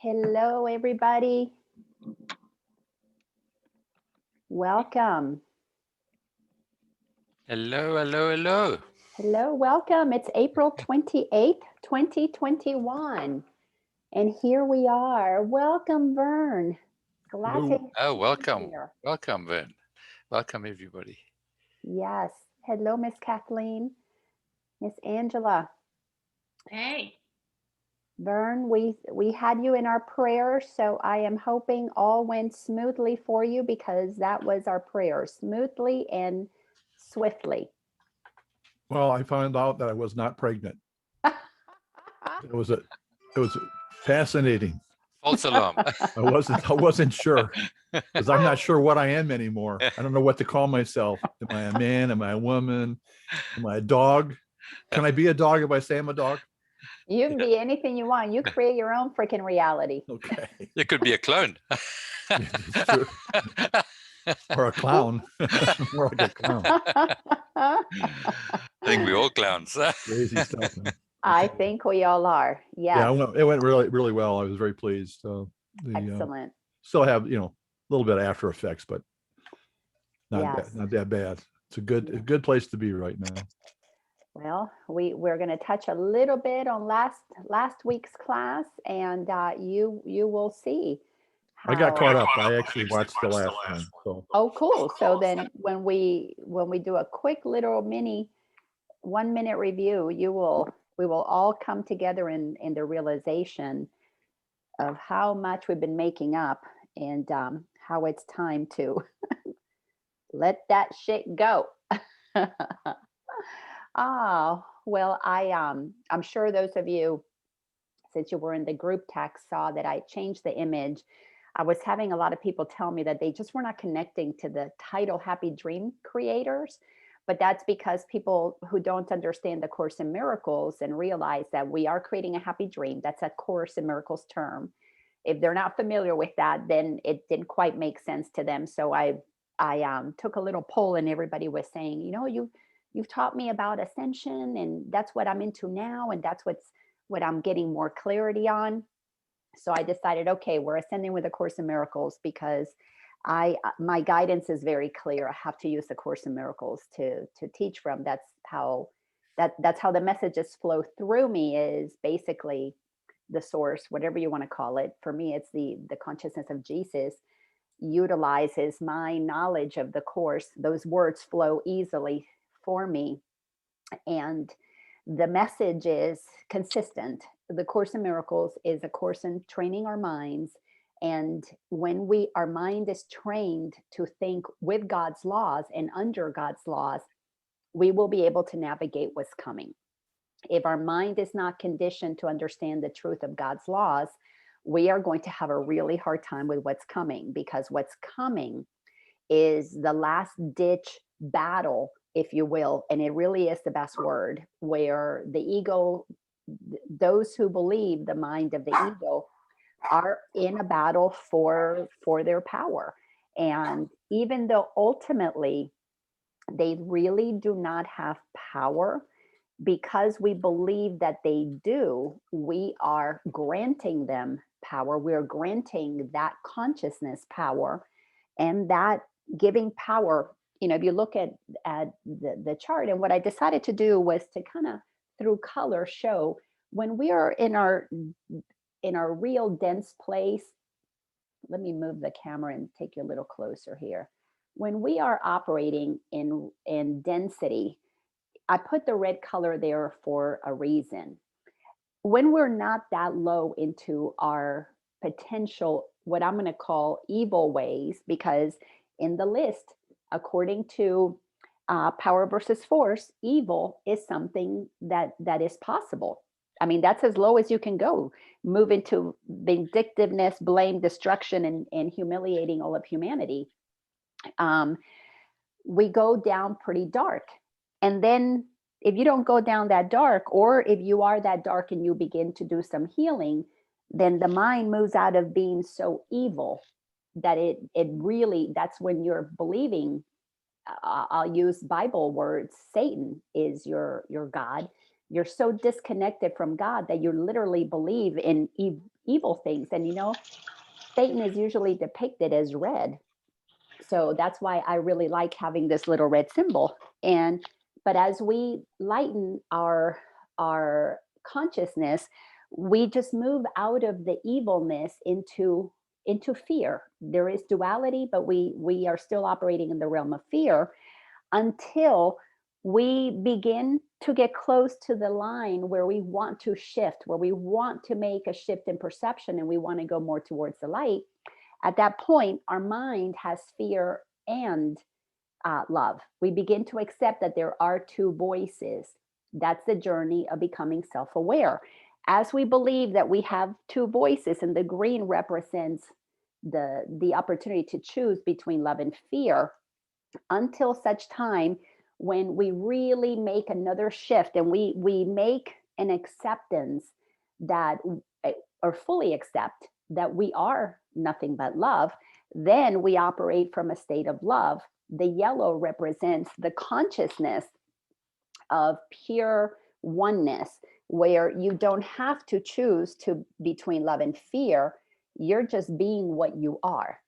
Hello, everybody. Welcome. Hello, hello, hello. Hello, welcome. It's April 28th, 2021. And here we are. Welcome, Vern. Glad to Oh, have you welcome. here. Welcome, Vern. Welcome, everybody. Yes. Hello, Miss Kathleen. Miss Angela. Hey. Vern, we had you in our prayers, so I am hoping all went smoothly for you because that was our prayer, smoothly and swiftly. Well, I found out that I was not pregnant. It was fascinating. False alarm. I wasn't sure because I'm not sure what I am anymore. I don't know what to call myself. Am I a man? Am I a woman? Am I a dog? Can I be a dog if I say I'm a dog? You can be anything you want. You create your own freaking reality. Okay. You could be a clone. It's true. Or a clown. More like a clown. I think we're all clowns. Crazy stuff, man. I think we all are. Yes. Yeah, it went really, really well. I was very pleased. Excellent. Still have, a little bit of after effects, but not Yes. not that bad. It's a good place to be right now. Well, we're going to touch a little bit on last week's class, and you will see. I got caught up. I actually watched the last one. So. Oh, cool. So then when we do a quick little mini 1-minute review, we will all come together in the realization of how much we've been making up and how it's time to let that shit go. Oh, well, I'm sure those of you, since you were in the group text, saw that I changed the image. I was having a lot of people tell me that they just were not connecting to the title Happy Dream Creators. But that's because people who don't understand the Course in Miracles and realize that we are creating a happy dream, that's a Course in Miracles term. If they're not familiar with that, then it didn't quite make sense to them. So I took a little poll and everybody was saying, you've taught me about Ascension and that's what I'm into now. And that's what I'm getting more clarity on. So I decided, okay, we're ascending with the Course in Miracles because my guidance is very clear. I have to use the Course in Miracles to teach from. That's how the messages flow through me, is basically the source, whatever you want to call it. For me, it's the consciousness of Jesus utilizes my knowledge of the Course. Those words flow easily for me. And the message is consistent. The Course in Miracles is a course in training our minds. And when our mind is trained to think with God's laws and under God's laws, we will be able to navigate what's coming. If our mind is not conditioned to understand the truth of God's laws, we are going to have a really hard time with what's coming, because what's coming is the last ditch battle, if you will. And it really is the best word, where the ego, those who believe the mind of the ego, are in a battle for their power. And even though ultimately they really do not have power, because we believe that they do, we are granting them power. We're granting that consciousness power, and that giving power. If you look at the chart, and what I decided to do was to kind of through color show when we are in our real dense place. Let me move the camera and take you a little closer here. When we are operating in density, I put the red color there for a reason. When we're not that low into our potential, what I'm going to call evil ways, because in the list, according to Power versus Force, evil is something that is possible. I mean, that's as low as you can go. Move into vindictiveness, blame, destruction, and humiliating all of humanity. We go down pretty dark. And then if you don't go down that dark, or if you are that dark and you begin to do some healing, then the mind moves out of being so evil that it really, that's when you're believing, I'll use Bible words, Satan is your God. You're so disconnected from God that you literally believe in evil things. And Satan is usually depicted as red. So that's why I really like having this little red symbol. And but as we lighten our consciousness, we just move out of the evilness into fear. There is duality, but we are still operating in the realm of fear until we begin to get close to the line where we want to shift, where we want to make a shift in perception and we want to go more towards the light. At that point, our mind has fear and love. We begin to accept that there are two voices. That's the journey of becoming self aware. As we believe that we have two voices, and the green represents the opportunity to choose between love and fear, until such time when we really make another shift and we make an acceptance that or fully accept that we are nothing but love, then we operate from a state of love. The yellow represents the consciousness of pure oneness, where you don't have to choose to between love and fear. You're just being what you are.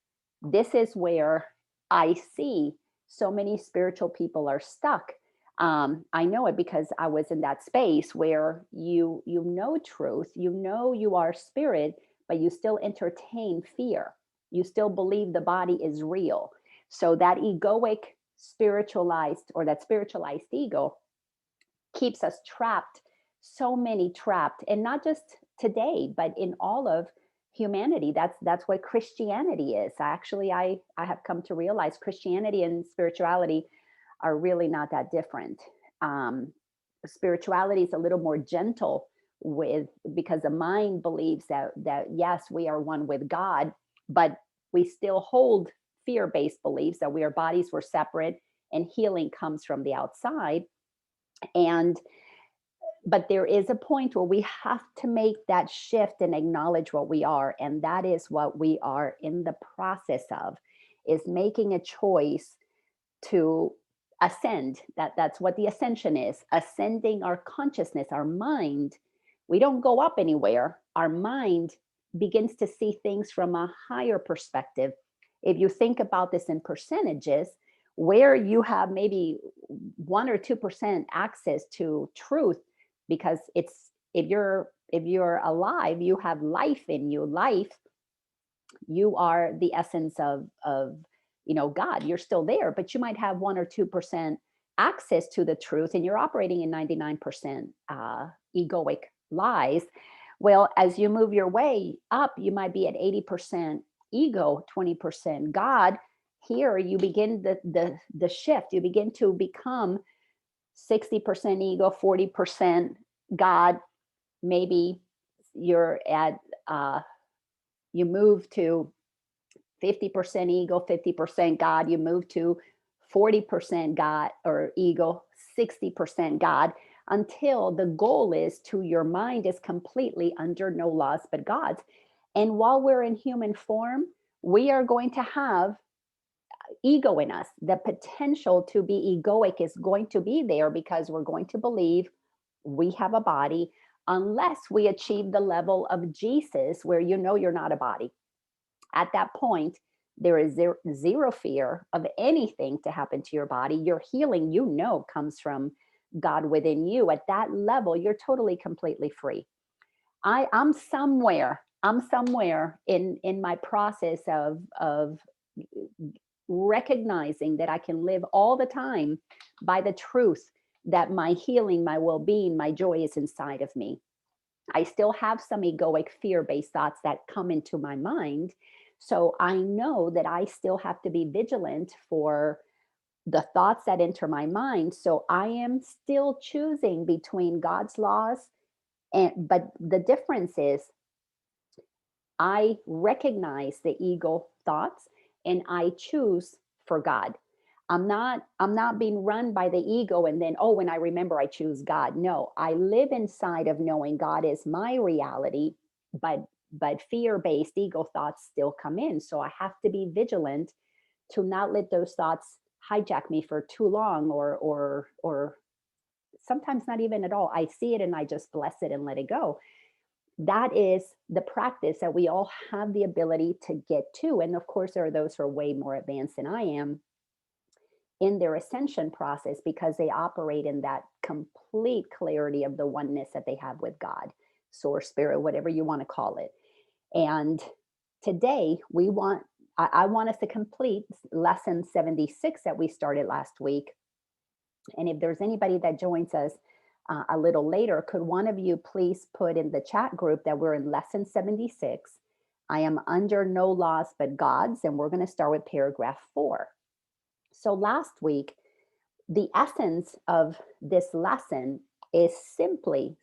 This is where I see so many spiritual people are stuck. I know it because I was in that space where you know truth, you are spirit, but you still entertain fear. You still believe the body is real. So that egoic spiritualized, or that spiritualized ego, keeps us trapped, so many trapped, and not just today, but in all of humanity. That's what Christianity is. Actually, I have come to realize Christianity and spirituality are really not that different. Spirituality is a little more gentle because the mind believes that yes, we are one with God, but we still hold fear-based beliefs that our bodies were separate and healing comes from the outside. But there is a point where we have to make that shift and acknowledge what we are. And that is what we are in the process of, is making a choice to ascend. That's what the ascension is, ascending our consciousness, our mind. We don't go up anywhere. Our mind begins to see things from a higher perspective. If you think about this in percentages, where you have maybe 1 or 2% access to truth, because it's if you're alive, you have life in you. Life, you are the essence of God. You're still there, but you might have 1 or 2% access to the truth, and you're operating in 99% egoic lies. Well, as you move your way up, you might be at 80% ego, 20% God. Here you begin the shift. You begin to become 60% ego, 40% God. Maybe you're at you move to 50% ego, 50% God. You move to 40% God or ego, 60% God, until the goal is to your mind is completely under no laws but God's. And while we're in human form, we are going to have ego in us. The potential to be egoic is going to be there because we're going to believe we have a body, unless we achieve the level of Jesus where you're not a body. At that point, there is zero fear of anything to happen to your body. Your healing, comes from God within you. At that level, you're totally, completely free. I'm somewhere in my process of recognizing that I can live all the time by the truth that my healing, my well-being, my joy is inside of me. I still have some egoic fear-based thoughts that come into my mind. So I know that I still have to be vigilant for the thoughts that enter my mind. So I am still choosing between God's laws, but the difference is I recognize the ego thoughts and I choose for God. I'm not being run by the ego and then, when I remember, I choose God. No, I live inside of knowing God is my reality, but fear-based ego thoughts still come in. So I have to be vigilant to not let those thoughts hijack me for too long, or sometimes not even at all. I see it and I just bless it and let it go. that is the practice that we all have the ability to get to. And of course, there are those who are way more advanced than I am in their ascension process because they operate in that complete clarity of the oneness that they have with God, source, spirit, whatever you want to call it. And today I want us to complete lesson 76 that we started last week. And if there's anybody that joins us a little later, could one of you please put in the chat group that we're in lesson 76? I am under no laws but God's, and we're going to start with paragraph 4. So last week, the essence of this lesson is simply,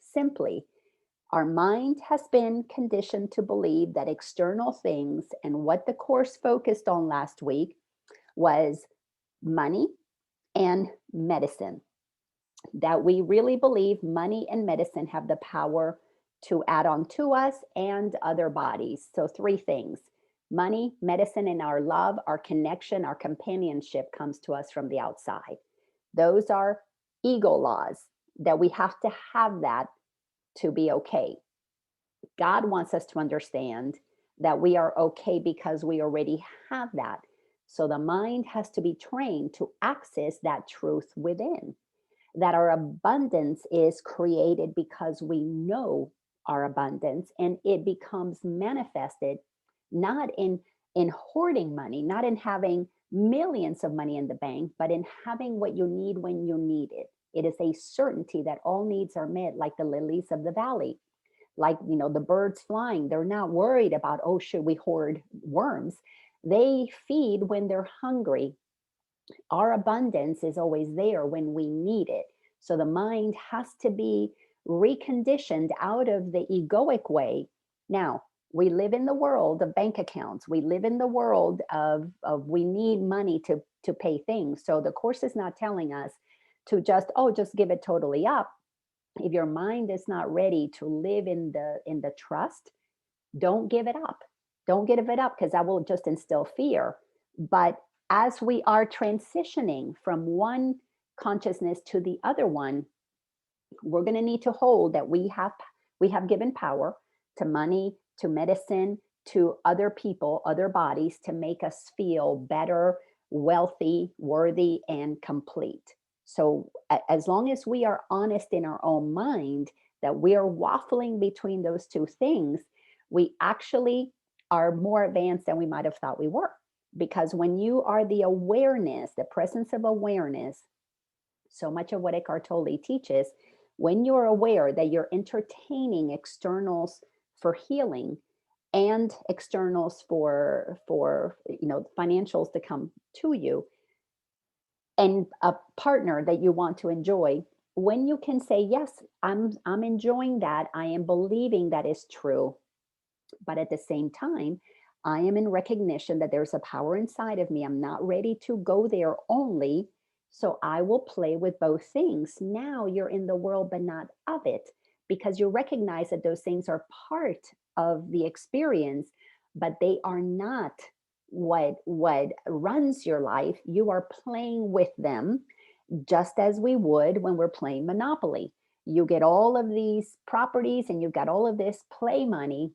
our mind has been conditioned to believe that external things, and what the course focused on last week was money and medicine. That we really believe money and medicine have the power to add on to us and other bodies. So 3 things: money, medicine, and our love, our connection, our companionship comes to us from the outside. Those are ego laws, that we have to have that to be okay. God wants us to understand that we are okay because we already have that. So the mind has to be trained to access that truth within, that our abundance is created because we know our abundance, and it becomes manifested not in hoarding money, not in having millions of money in the bank, but in having what you need when you need it. It is a certainty that all needs are met, like the lilies of the valley, like, the birds flying. They're not worried about, oh, should we hoard worms? They feed when they're hungry. Our abundance is always there when we need it. So the mind has to be reconditioned out of the egoic way. Now, we live in the world of bank accounts. We live in the world of we need money to pay things. So the course is not telling us to just give it totally up. If your mind is not ready to live in the trust, don't give it up. Don't give it up, because that will just instill fear. But as we are transitioning from one consciousness to the other one, we're going to need to hold that we have given power to money, to medicine, to other people, other bodies, to make us feel better, wealthy, worthy, and complete. So as long as we are honest in our own mind that we are waffling between those 2 things, we actually are more advanced than we might have thought we were. Because when you are the awareness, the presence of awareness, so much of what Eckhart Tolle teaches, when you're aware that you're entertaining externals for healing and externals for financials to come to you, and a partner that you want to enjoy, when you can say, yes, I'm enjoying that, I am believing that is true, but at the same time, I am in recognition that there's a power inside of me. I'm not ready to go there only, so I will play with both things. Now you're in the world, but not of it, because you recognize that those things are part of the experience, but they are not what runs your life. You are playing with them just as we would when we're playing Monopoly. You get all of these properties and you've got all of this play money,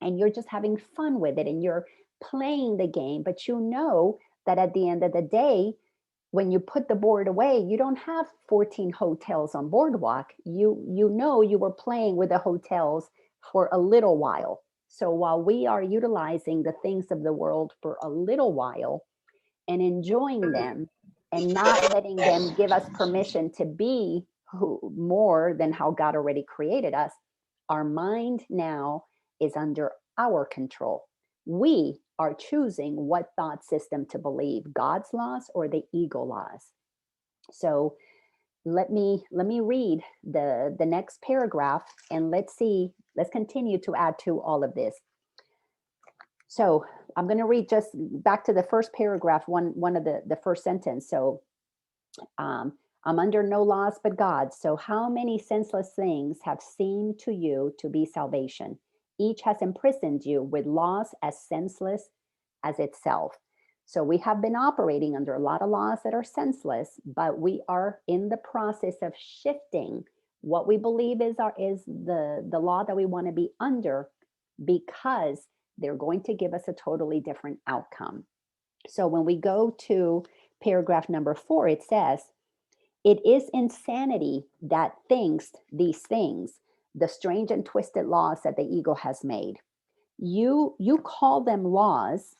and you're just having fun with it, and you're playing the game. But you know that at the end of the day, when you put the board away, you don't have 14 hotels on Boardwalk. You know you were playing with the hotels for a little while. So while we are utilizing the things of the world for a little while and enjoying them and not letting them give us permission to be more than how God already created us, our mind now is under our control. We are choosing what thought system to believe, God's laws or the ego laws. So let me read the next paragraph, and let's continue to add to all of this. So I'm going to read just back to the first paragraph, one of the first sentence. So I'm under no laws but God's. So how many senseless things have seemed to you to be salvation? Each has imprisoned you with laws as senseless as itself. So we have been operating under a lot of laws that are senseless, but we are in the process of shifting what we believe is the law that we want to be under, because they're going to give us a totally different outcome. So when we go to paragraph number 4, it says, it is insanity that thinks these things, the strange and twisted laws that the ego has made. You call them laws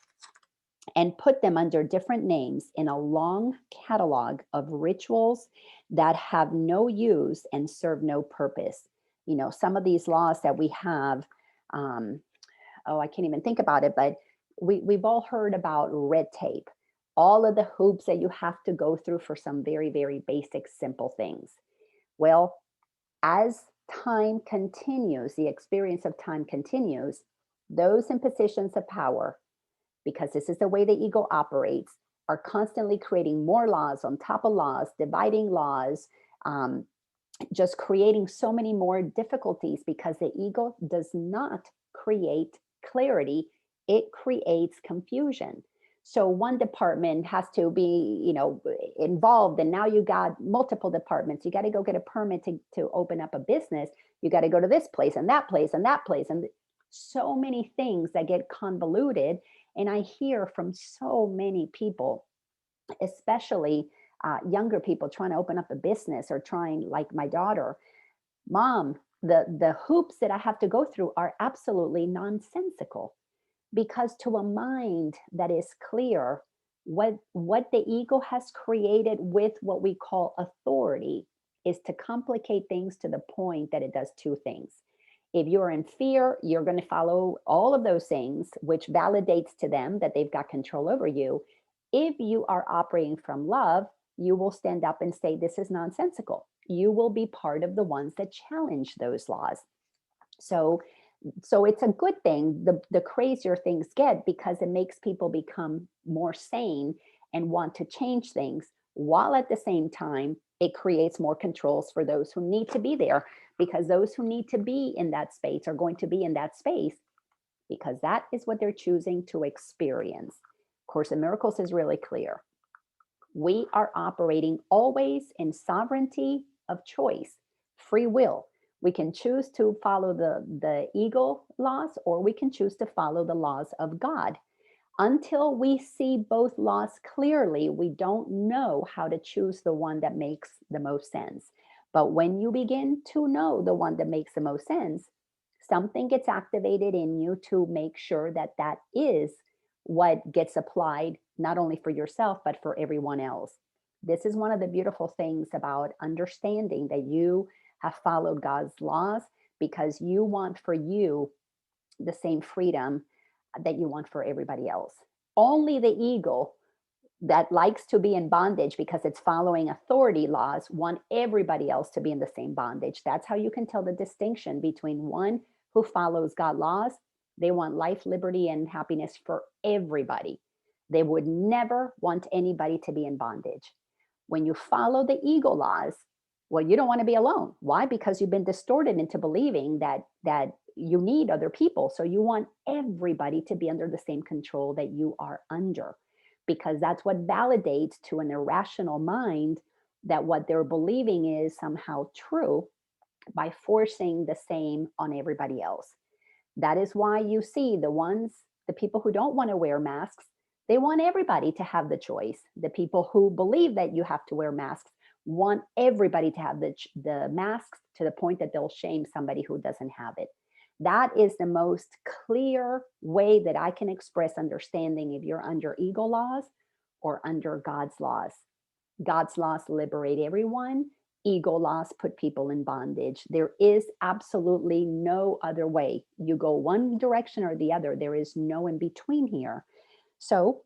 and put them under different names in a long catalog of rituals that have no use and serve no purpose. You know, some of these laws that we have, I can't even think about it, but we've all heard about red tape, all of the hoops that you have to go through for some very, very basic, simple things. Well, as time continues, the experience of time continues, those in positions of power, because this is the way the ego operates, are constantly creating more laws on top of laws, dividing laws, just creating so many more difficulties, because the ego does not create clarity, it creates confusion. So one department has to be, involved, and now you got multiple departments. You got to go get a permit to open up a business. You got to go to this place and that place and that place, and so many things that get convoluted. And I hear from so many people, especially younger people trying to open up a business, or trying, like my daughter, Mom, the hoops that I have to go through are absolutely nonsensical. Because to a mind that is clear, what the ego has created with what we call authority is to complicate things to the point that it does two things. If you're in fear, you're going to follow all of those things, which validates to them that they've got control over you. If you are operating from love, you will stand up and say, this is nonsensical. You will be part of the ones that challenge those laws. So it's a good thing. The crazier things get, because it makes people become more sane and want to change things, while at the same time, it creates more controls for those who need to be there, because those who need to be in that space are going to be in that space because that is what they're choosing to experience. Course in Miracles is really clear. We are operating always in sovereignty of choice, free will. We can choose to follow the ego laws, or we can choose to follow the laws of God. Until we see both laws clearly, we don't know how to choose the one that makes the most sense. But when you begin to know the one that makes the most sense, something gets activated in you to make sure that that is what gets applied, not only for yourself, but for everyone else. This is one of the beautiful things about understanding that you have followed God's laws, because you want for you the same freedom that you want for everybody else. Only the ego that likes to be in bondage because it's following authority laws want everybody else to be in the same bondage. That's how you can tell the distinction between one who follows God laws. They want life, liberty, and happiness for everybody. They would never want anybody to be in bondage. When you follow the ego laws, well, you don't want to be alone. Why? Because you've been distorted into believing that you need other people. So you want everybody to be under the same control that you are under, because that's what validates to an irrational mind that what they're believing is somehow true, by forcing the same on everybody else. That is why you see the people who don't want to wear masks, they want everybody to have the choice. The people who believe that you have to wear masks want everybody to have the masks, to the point that they'll shame somebody who doesn't have it. That is the most clear way that I can express understanding if you're under ego laws or under God's laws. God's laws liberate everyone. Ego laws put people in bondage. There is absolutely no other way. You go one direction or the other. There is no in between here. So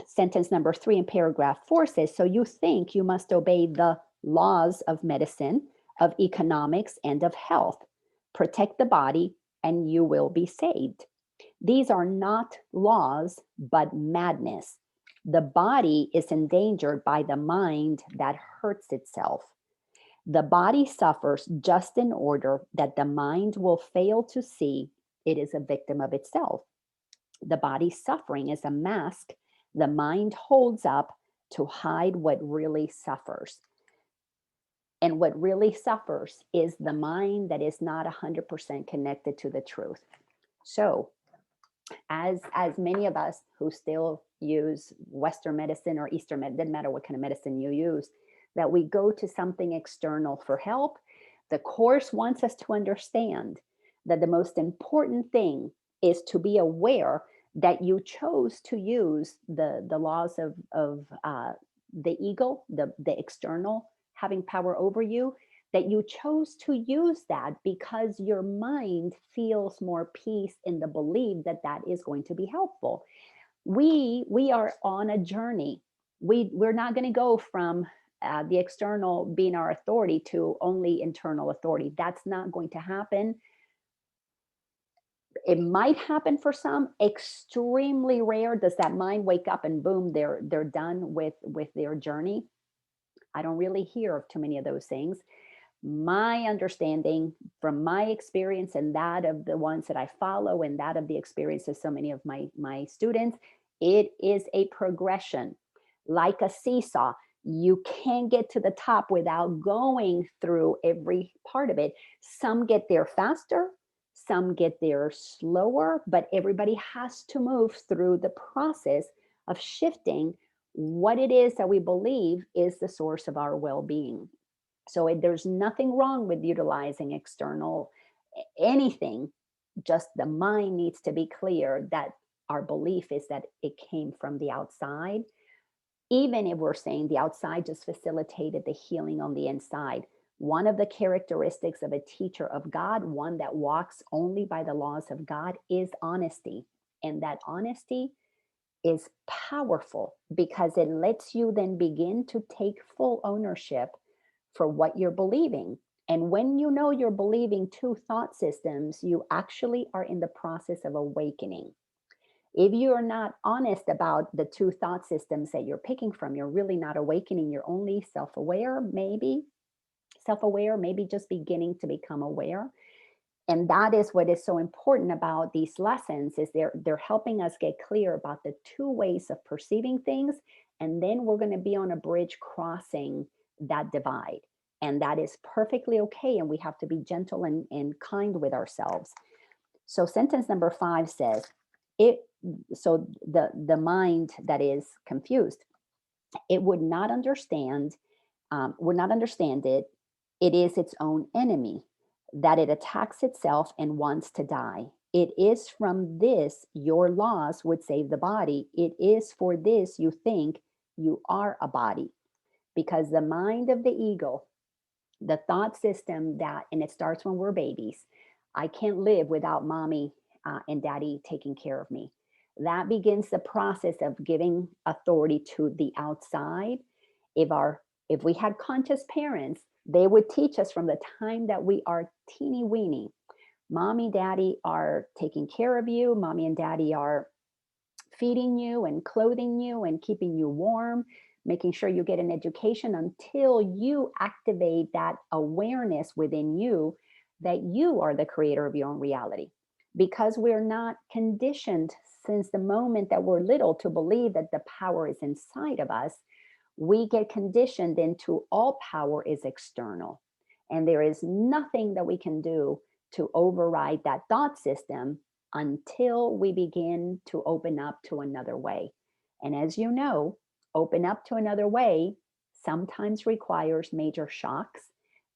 sentence number 3 in paragraph 4 says, so you think you must obey the laws of medicine, of economics, and of health. Protect the body and you will be saved. These are not laws, but madness. The body is endangered by the mind that hurts itself. The body suffers just in order that the mind will fail to see it is a victim of itself. The body's suffering is a mask the mind holds up to hide what really suffers. And what really suffers is the mind that is not 100% connected to the truth. So, as many of us who still use Western medicine or Eastern medicine, doesn't matter what kind of medicine you use, that we go to something external for help. The Course wants us to understand that the most important thing is to be aware that you chose to use the laws of the ego, the external having power over you, that you chose to use that because your mind feels more peace in the belief that that is going to be helpful. We are on a journey. We're not going to go from the external being our authority to only internal authority. That's not going to happen. It might happen for some, extremely rare. Does that mind wake up and boom, they're done with their journey? I don't really hear of too many of those things. My understanding from my experience and that of the ones that I follow and that of the experience of so many of my students, it is a progression, like a seesaw. You can't get to the top without going through every part of it. Some get there faster, some get there slower, but everybody has to move through the process of shifting what it is that we believe is the source of our well-being. So there's nothing wrong with utilizing external anything, just the mind needs to be clear that our belief is that it came from the outside. Even if we're saying the outside just facilitated the healing on the inside. One of the characteristics of a teacher of God, one that walks only by the laws of God, is honesty. And that honesty is powerful because it lets you then begin to take full ownership for what you're believing. And when you know you're believing two thought systems, you actually are in the process of awakening. If you are not honest about the two thought systems that you're picking from, you're really not awakening. You're only self-aware, maybe just beginning to become aware. And that is what is so important about these lessons is they're helping us get clear about the two ways of perceiving things. And then we're going to be on a bridge crossing that divide. And that is perfectly okay. And we have to be gentle and kind with ourselves. So sentence number 5 says, the mind that is confused, it would not understand it. It is its own enemy, that it attacks itself and wants to die. It is from this your laws would save the body. It is for this you think you are a body. Because the mind of the ego, the thought system that, and it starts when we're babies, I can't live without mommy and daddy taking care of me. That begins the process of giving authority to the outside. If we had conscious parents, they would teach us from the time that we are teeny weeny. Mommy, daddy are taking care of you. Mommy and daddy are feeding you and clothing you and keeping you warm, making sure you get an education until you activate that awareness within you that you are the creator of your own reality. Because we're not conditioned since the moment that we're little to believe that the power is inside of us, we get conditioned into all power is external. And there is nothing that we can do to override that thought system until we begin to open up to another way. And as you know, open up to another way sometimes requires major shocks.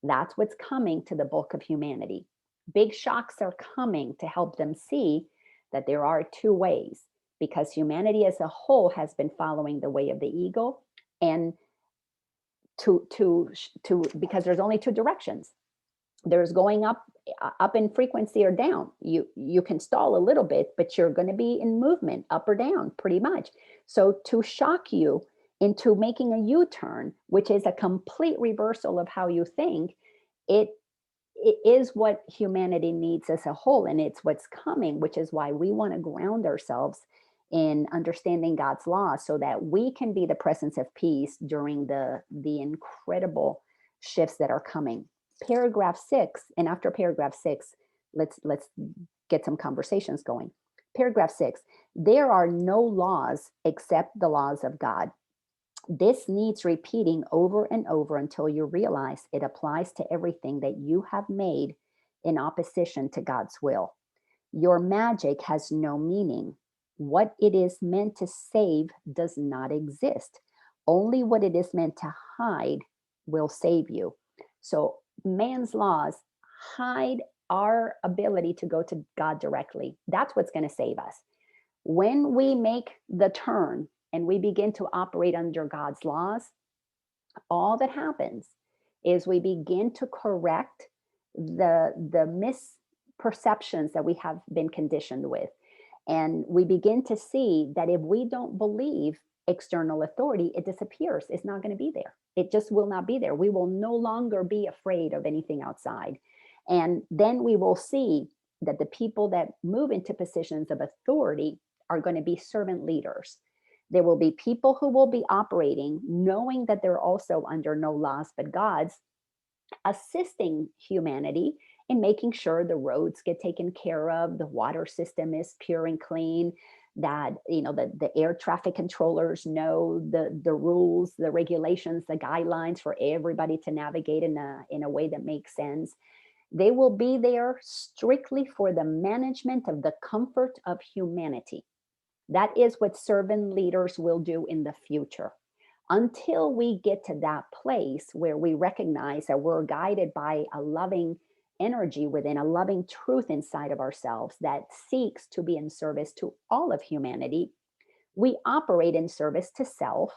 That's what's coming to the bulk of humanity. Big shocks are coming to help them see that there are two ways, because humanity as a whole has been following the way of the ego, and because there's only two directions. There's going up in frequency or down. You can stall a little bit, but you're going to be in movement up or down pretty much. So to shock you into making a U-turn, which is a complete reversal of how you think, it is what humanity needs as a whole, and it's what's coming, which is why we want to ground ourselves in understanding God's law so that we can be the presence of peace during the incredible shifts that are coming. Paragraph 6, and after paragraph 6, let's get some conversations going. Paragraph 6, there are no laws except the laws of God. This needs repeating over and over until you realize it applies to everything that you have made in opposition to God's will. Your magic has no meaning. What it is meant to save does not exist. Only what it is meant to hide will save you. So, man's laws hide our ability to go to God directly. That's what's going to save us. When we make the turn and we begin to operate under God's laws, all that happens is we begin to correct the misperceptions that we have been conditioned with. And we begin to see that if we don't believe external authority, it disappears. It's not going to be there. It just will not be there. We will no longer be afraid of anything outside. And then we will see that the people that move into positions of authority are going to be servant leaders. There will be people who will be operating, knowing that they're also under no laws but God's, assisting humanity in making sure the roads get taken care of, the water system is pure and clean, that the air traffic controllers know the rules, the regulations, the guidelines for everybody to navigate in a way that makes sense. They will be there strictly for the management of the comfort of humanity. That is what servant leaders will do in the future. Until we get to that place where we recognize that we're guided by a loving energy within, a loving truth inside of ourselves that seeks to be in service to all of humanity, we operate in service to self.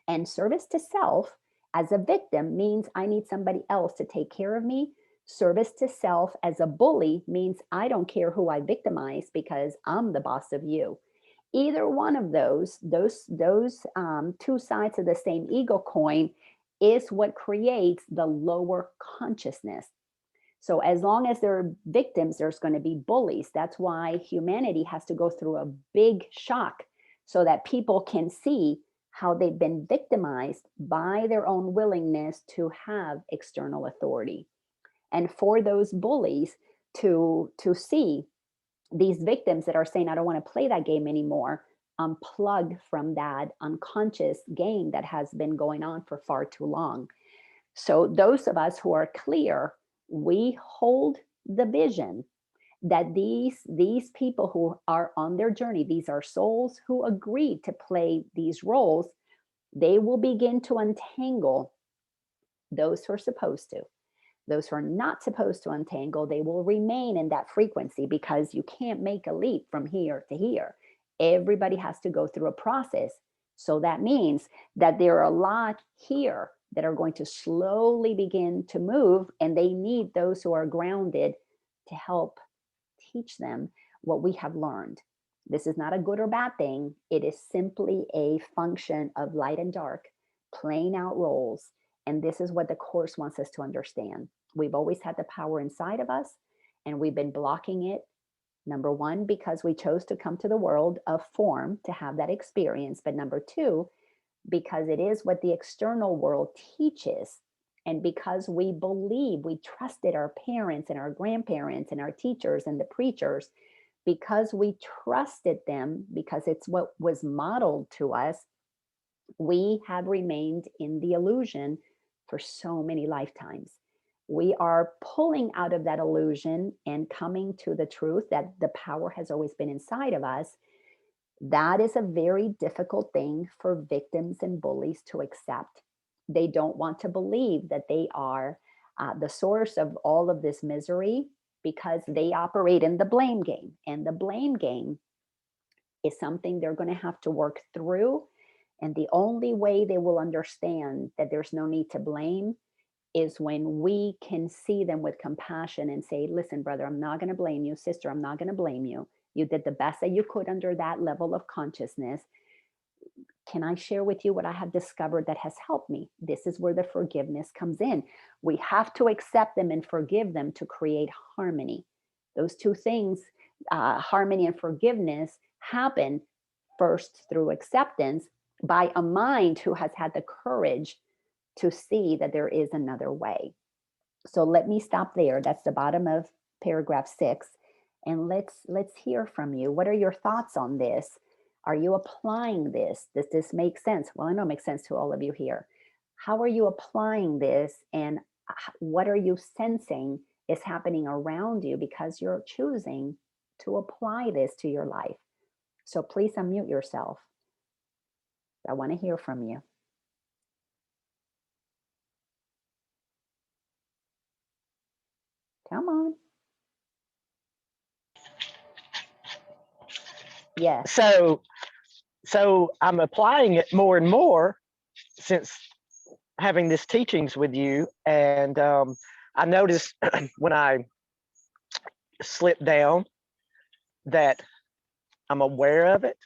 And service to self as a victim means I need somebody else to take care of me. Service to self as a bully means I don't care who I victimize because I'm the boss of you. Either one of those two sides of the same ego coin is what creates the lower consciousness. So as long as there are victims, there's going to be bullies. That's why humanity has to go through a big shock so that people can see how they've been victimized by their own willingness to have external authority. And for those bullies to see these victims that are saying, I don't want to play that game anymore, unplug from that unconscious game that has been going on for far too long. So those of us who are clear, we hold the vision that these people who are on their journey, these are souls who agreed to play these roles, they will begin to untangle those who are supposed to. Those who are not supposed to untangle, they will remain in that frequency because you can't make a leap from here to here. Everybody has to go through a process. So that means that there are a lot here that are going to slowly begin to move, and they need those who are grounded to help teach them what we have learned. This is not a good or bad thing. It is simply a function of light and dark, playing out roles. And this is what the Course wants us to understand. We've always had the power inside of us, and we've been blocking it. Number one, because we chose to come to the world of form to have that experience. But number two, because it is what the external world teaches. And because we believe, we trusted our parents and our grandparents and our teachers and the preachers, because we trusted them, because it's what was modeled to us, we have remained in the illusion for so many lifetimes. We are pulling out of that illusion and coming to the truth that the power has always been inside of us. That is a very difficult thing for victims and bullies to accept. They don't want to believe that they are the source of all of this misery because they operate in the blame game. And the blame game is something they're going to have to work through. And the only way they will understand that there's no need to blame is when we can see them with compassion and say, listen, brother, I'm not going to blame you. Sister, I'm not going to blame you. You did the best that you could under that level of consciousness. Can I share with you what I have discovered that has helped me? This is where the forgiveness comes in. We have to accept them and forgive them to create harmony. Those two things, harmony and forgiveness, happen first through acceptance by a mind who has had the courage to see that there is another way. So let me stop there. That's the bottom of paragraph 6. And let's hear from you. What are your thoughts on this? Are you applying this? Does this make sense? Well, I know it makes sense to all of you here. How are you applying this? And what are you sensing is happening around you because you're choosing to apply this to your life? So please unmute yourself. I want to hear from you. Come on. Yes. So I'm applying it more and more since having this teachings with you. And I noticed when I slip down that I'm aware of it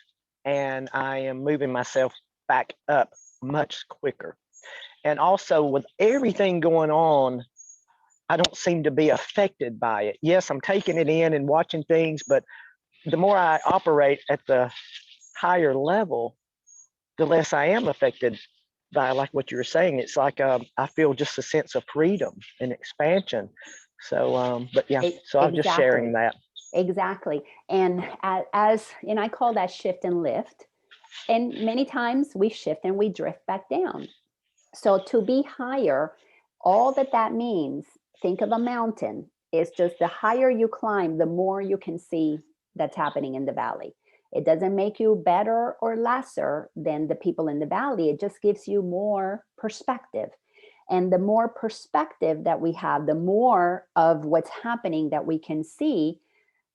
and I am moving myself back up much quicker. And also with everything going on, I don't seem to be affected by it. Yes, I'm taking it in and watching things, but the more I operate at the higher level, the less I am affected by, like what you were saying. It's like I feel just a sense of freedom and expansion. So, but yeah, so I'm just sharing that. Exactly. And and I call that shift and lift. And many times we shift and we drift back down. So to be higher, all that means, think of a mountain. It's just the higher you climb, the more you can see that's happening in the valley. It doesn't make you better or lesser than the people in the valley. It just gives you more perspective. And the more perspective that we have, the more of what's happening that we can see,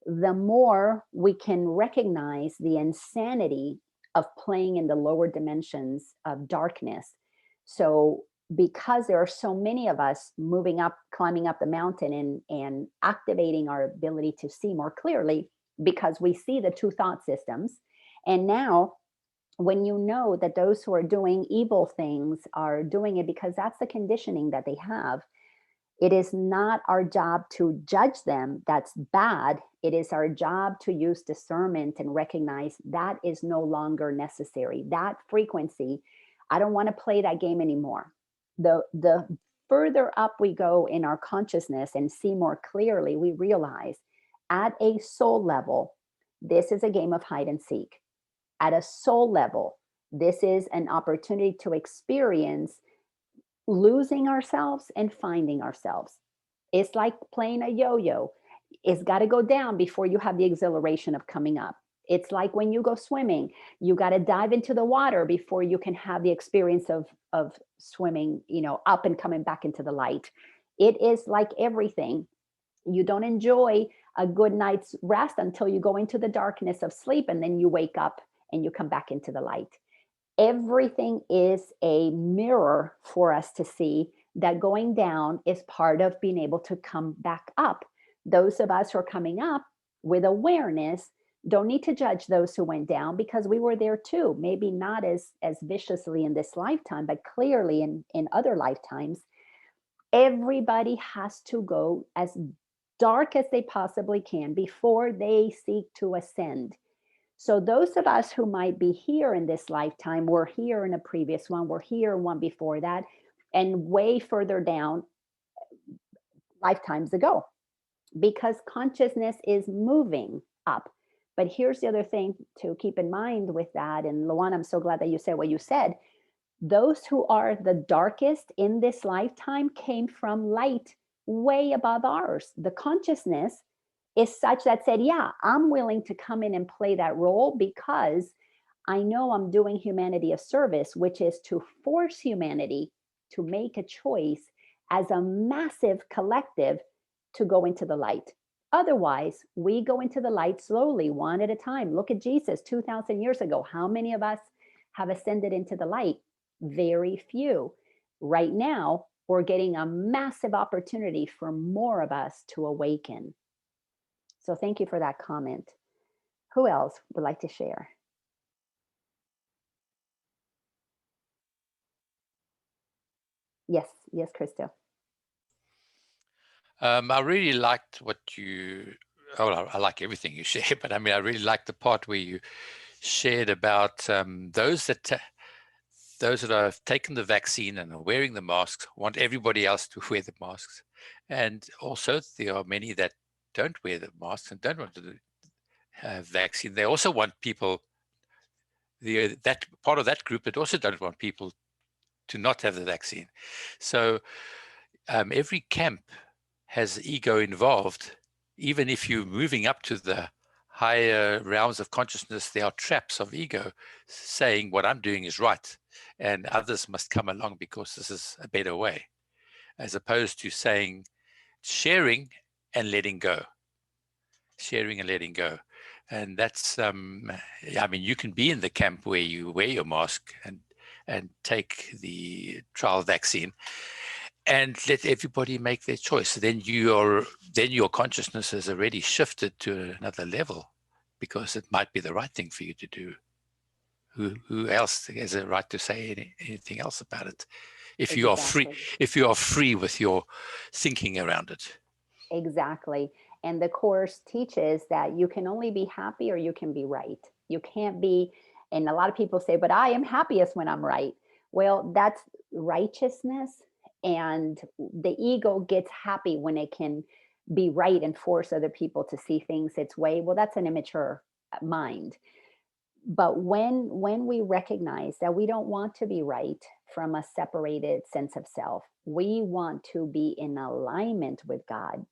the more we can recognize the insanity of playing in the lower dimensions of darkness. So because there are so many of us moving up, climbing up the mountain and activating our ability to see more clearly, because we see the two thought systems. And now when you know that those who are doing evil things are doing it because that's the conditioning that they have, it is not our job to judge them. That's bad. It is our job to use discernment and recognize that is no longer necessary. That frequency, I don't want to play that game anymore. The further up we go in our consciousness and see more clearly, we realize at a soul level, this is a game of hide and seek. At a soul level, this is an opportunity to experience losing ourselves and finding ourselves. It's like playing a yo-yo. It's got to go down before you have the exhilaration of coming up. It's like when you go swimming, you got to dive into the water before you can have the experience of swimming, up and coming back into the light. It is like everything. You don't enjoy a good night's rest until you go into the darkness of sleep, and then you wake up and you come back into the light. Everything is a mirror for us to see that going down is part of being able to come back up. Those of us who are coming up with awareness don't need to judge those who went down, because we were there too. Maybe not as viciously in this lifetime, but clearly in other lifetimes. Everybody has to go as dark as they possibly can before they seek to ascend. So those of us who might be here in this lifetime, were here in a previous one, were here in one before that, and way further down lifetimes ago, because consciousness is moving up. But here's the other thing to keep in mind with that. And Luana, I'm so glad that you said what you said. Those who are the darkest in this lifetime came from light way above ours. The consciousness is such that said, yeah, I'm willing to come in and play that role because I know I'm doing humanity a service, which is to force humanity to make a choice as a massive collective to go into the light. Otherwise, we go into the light slowly, one at a time. Look at Jesus 2,000 years ago. How many of us have ascended into the light? Very few. Right now, we're getting a massive opportunity for more of us to awaken. So thank you for that comment. Who else would like to share? Yes, Christo. I really liked what I like everything you share, but I mean, I really liked the part where you shared about those that have taken the vaccine and are wearing the masks want everybody else to wear the masks. And also there are many that don't wear the masks and don't want to have vaccine. They also want people that part of that group that also don't want people to not have the vaccine. So every camp has ego involved. Even if you're moving up to the higher realms of consciousness, there are traps of ego saying what I'm doing is right and others must come along because this is a better way, as opposed to saying sharing and letting go. Sharing and letting go. And that's, I mean, you can be in the camp where you wear your mask and take the trial vaccine and let everybody make their choice. Then your consciousness has already shifted to another level because it might be the right thing for you to do. Who else has a right to say anything else about it? If you are free with your thinking around it. Exactly. And the Course teaches that you can only be happy or you can be right. You can't be, and a lot of people say, but I am happiest when I'm right. Well, that's righteousness. And the ego gets happy when it can be right and force other people to see things its way. Well, that's an immature mind. But when we recognize that we don't want to be right from a separated sense of self, we want to be in alignment with God.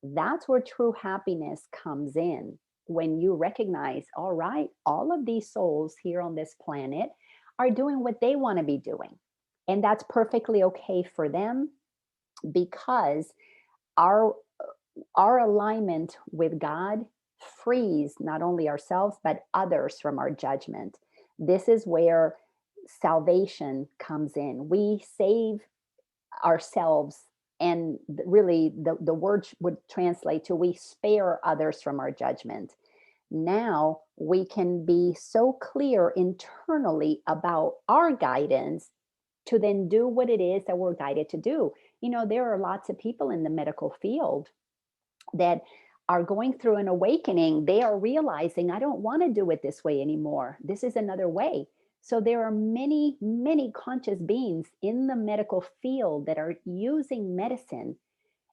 That's where true happiness comes in. When you recognize, all right, all of these souls here on this planet are doing what they want to be doing. And that's perfectly okay for them, because our alignment with God frees not only ourselves, but others from our judgment. This is where salvation comes in. We save ourselves, and really the word would translate to we spare others from our judgment. Now we can be so clear internally about our guidance to then do what it is that we're guided to do. You know, there are lots of people in the medical field that are going through an awakening. They are realizing, I don't want to do it this way anymore. This is another way. So there are many, many conscious beings in the medical field that are using medicine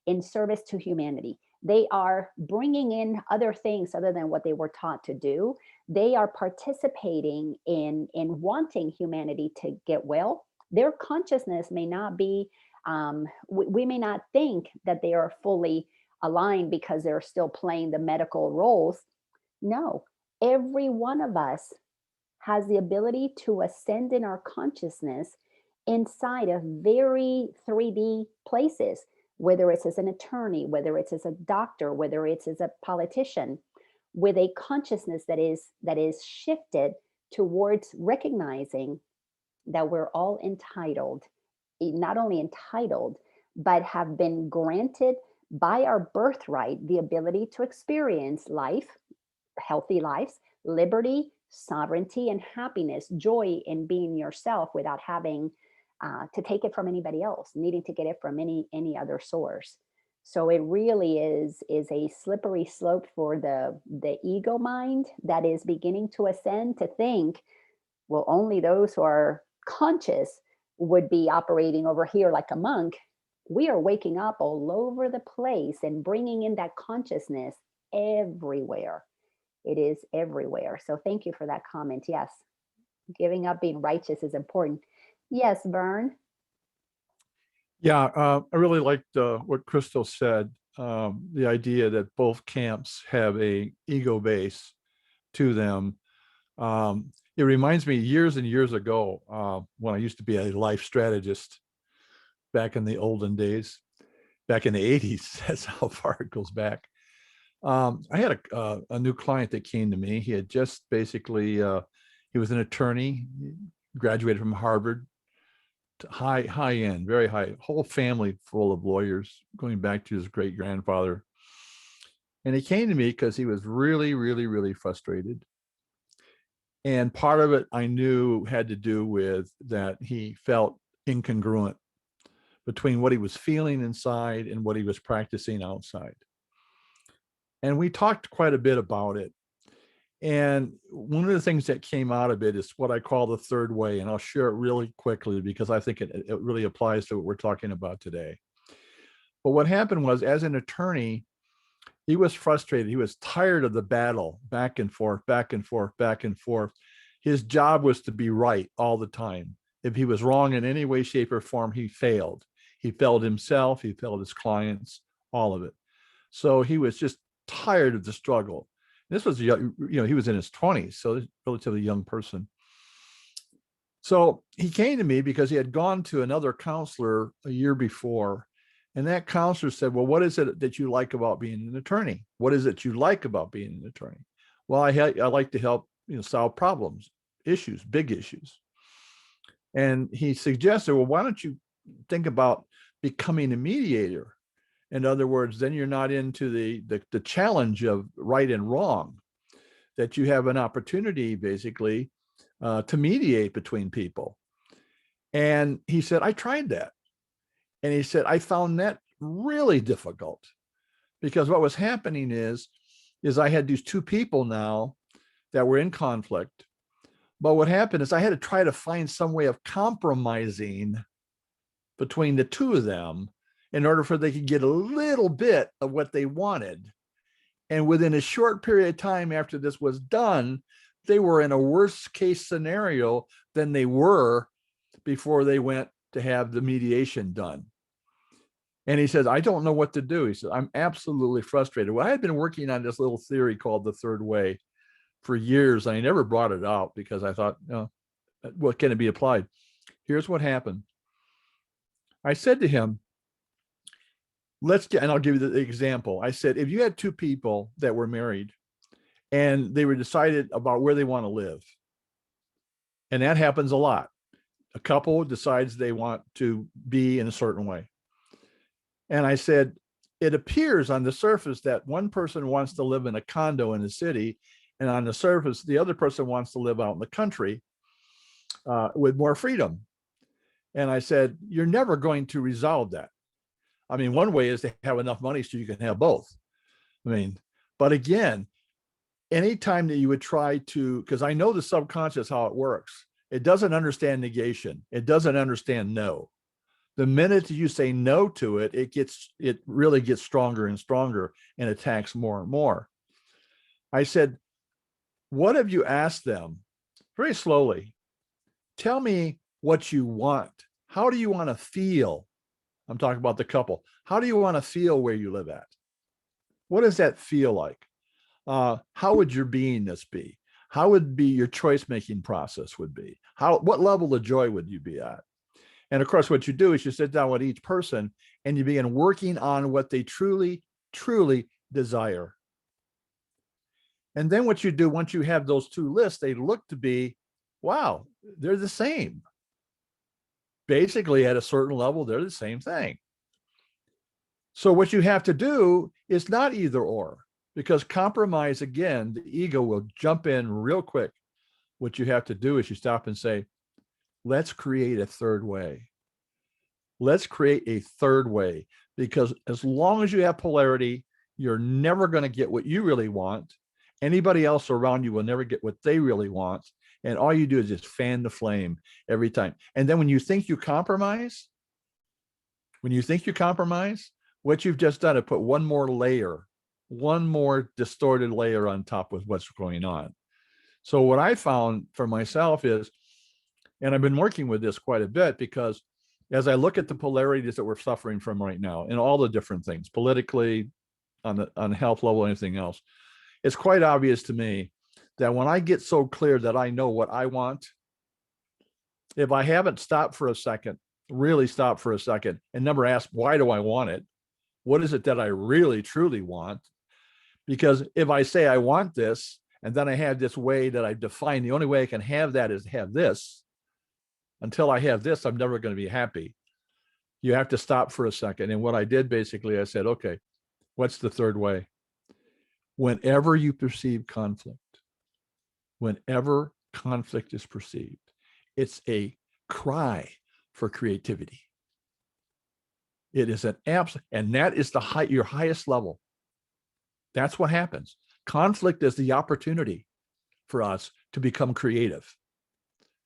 in service to humanity. They are bringing in other things other than what they were taught to do. They are participating in wanting humanity to get well. Their consciousness may not be, we may not think that they are fully aligned because they're still playing the medical roles. No, every one of us has the ability to ascend in our consciousness inside of very 3D places, whether it's as an attorney, whether it's as a doctor, whether it's as a politician, with a consciousness that is shifted towards recognizing that we're all entitled, not only entitled, but have been granted by our birthright the ability to experience life, healthy lives, liberty, sovereignty, and happiness, joy in being yourself without having to take it from anybody else, needing to get it from any other source. So it really is a slippery slope for the ego mind that is beginning to ascend to think, well, only those who are conscious would be operating over here like a monk. We are waking up all over the place and bringing in that consciousness everywhere. It is everywhere. So thank you for that comment. Yes, giving up being righteous is important. Yes, Vern. Yeah, I really liked what Crystal said. The idea that both camps have a ego base to them. It reminds me years and years ago when I used to be a life strategist back in the olden days, back in the 80s. That's how far it goes back. I had a new client that came to me. He had just basically, he was an attorney, graduated from Harvard, high end, very high, whole family full of lawyers, going back to his great grandfather. And he came to me because he was really, really, really frustrated. And part of it I knew had to do with that he felt incongruent between what he was feeling inside and what he was practicing outside. And we talked quite a bit about it. And one of the things that came out of it is what I call the third way. And I'll share it really quickly because I think it really applies to what we're talking about today. But what happened was, as an attorney, he was frustrated. He was tired of the battle, back and forth, back and forth, back and forth. His job was to be right all the time. If he was wrong in any way, shape, or form, he failed. He failed himself, he failed his clients, all of it. So he was just tired of the struggle. This was, he was in his 20s, so a relatively young person. So he came to me because he had gone to another counselor a year before. And that counselor said, well, what is it that you like about being an attorney? What is it you like about being an attorney? Well, I like to help, solve problems, issues, big issues. And he suggested, well, why don't you think about becoming a mediator? In other words, then you're not into the challenge of right and wrong, that you have an opportunity basically to mediate between people. And he said, I tried that. And he said, I found that really difficult, because what was happening is I had these two people now that were in conflict. But what happened is I had to try to find some way of compromising between the two of them in order for they could get a little bit of what they wanted. And within a short period of time after this was done, they were in a worse case scenario than they were before they went to have the mediation done. And he says, I don't know what to do. He said, I'm absolutely frustrated. Well, I had been working on this little theory called the third way for years. And I never brought it out because I thought, what can it be applied? Here's what happened. I said to him, and I'll give you the example. I said, if you had two people that were married and they were decided about where they want to live, and that happens a lot. A couple decides they want to be in a certain way. And I said, it appears on the surface that one person wants to live in a condo in the city, and on the surface, the other person wants to live out in the country with more freedom. And I said, you're never going to resolve that. I mean, one way is to have enough money so you can have both. But again, anytime that you would try to, because I know the subconscious, how it works, it doesn't understand negation. It doesn't understand no. The minute you say no to it, it really gets stronger and stronger and attacks more and more. I said, what have you asked them? Very slowly, tell me what you want. How do you want to feel? I'm talking about the couple. How do you want to feel where you live at? What does that feel like? How would your beingness be? How would be your choice-making process would be? What level of joy would you be at? And of course, what you do is you sit down with each person and you begin working on what they truly, truly desire. And then what you do, once you have those two lists, they look to be, wow, they're the same. Basically, at a certain level, they're the same thing. So what you have to do is not either or, because compromise, again, the ego will jump in real quick. What you have to do is you stop and say, let's create a third way. Let's create a third way, because as long as you have polarity, you're never going to get what you really want. Anybody else around you will never get what they really want. And all you do is just fan the flame every time. And then when you think you compromise, what you've just done is put one more layer, one more distorted layer on top of what's going on. So what I found for myself is, and I've been working with this quite a bit, because as I look at the polarities that we're suffering from right now in all the different things, politically, on the health level, anything else, it's quite obvious to me that when I get so clear that I know what I want, if I haven't stopped for a second, really stopped for a second, and never asked, why do I want it? What is it that I really, truly want? Because if I say I want this, and then I have this way that I define, the only way I can have that is to have this. Until I have this, I'm never going to be happy. You have to stop for a second. And what I did, basically, I said, okay, what's the third way? Whenever you perceive conflict, whenever conflict is perceived, it's a cry for creativity. It is an absolute, and that is your highest level. That's what happens. Conflict is the opportunity for us to become creative.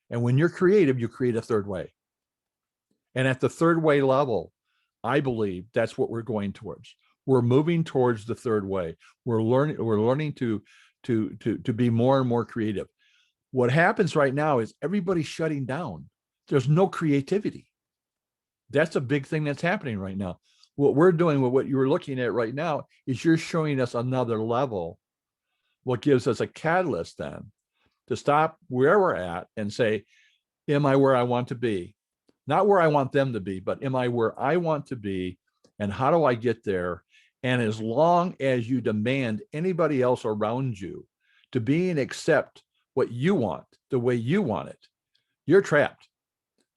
And when you're creative, you create a third way. And at the third way level, I believe that's what we're going towards. We're moving towards the third way. We're learning to be more and more creative. What happens right now is everybody's shutting down. There's no creativity. That's a big thing that's happening right now. What we're doing with what you're looking at right now is you're showing us another level, what gives us a catalyst then to stop where we're at and say, am I where I want to be? Not where I want them to be, but am I where I want to be? And how do I get there? And as long as you demand anybody else around you to be and accept what you want, the way you want it, you're trapped.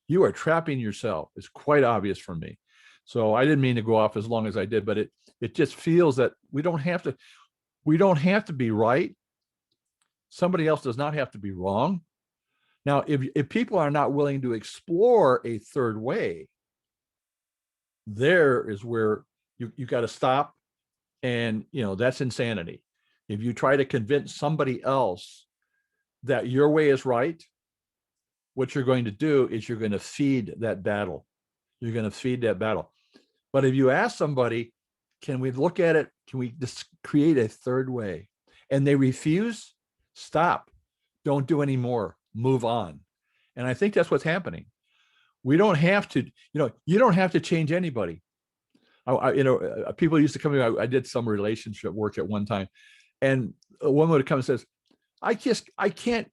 You are trapping yourself. It's quite obvious for me. So I didn't mean to go off as long as I did, but it just feels that we don't have to be right. Somebody else does not have to be wrong. Now, if people are not willing to explore a third way, there is where you got to stop. And that's insanity. If you try to convince somebody else that your way is right, what you're going to do is you're going to feed that battle. You're going to feed that battle. But if you ask somebody, can we look at it? Can we just create a third way? And they refuse, stop. Don't do any more. Move on. And I think that's what's happening. We don't have to, you don't have to change anybody. People used to come to me, I did some relationship work at one time, and a woman would come and says, I can't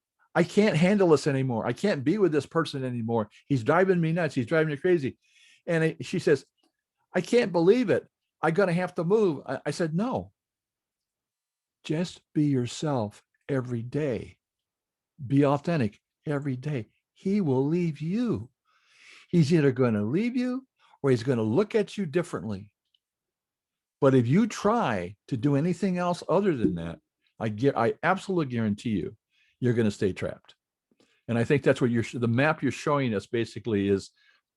handle this anymore. I can't be with this person anymore. He's driving me nuts. He's driving me crazy. And she says, I can't believe it. I'm going to have to move. I said, no, just be yourself every day. Be authentic every day. He will leave you. He's either going to leave you or he's going to look at you differently. But if you try to do anything else other than that, I absolutely guarantee you, you're going to stay trapped. And I think that's what the map you're showing us basically is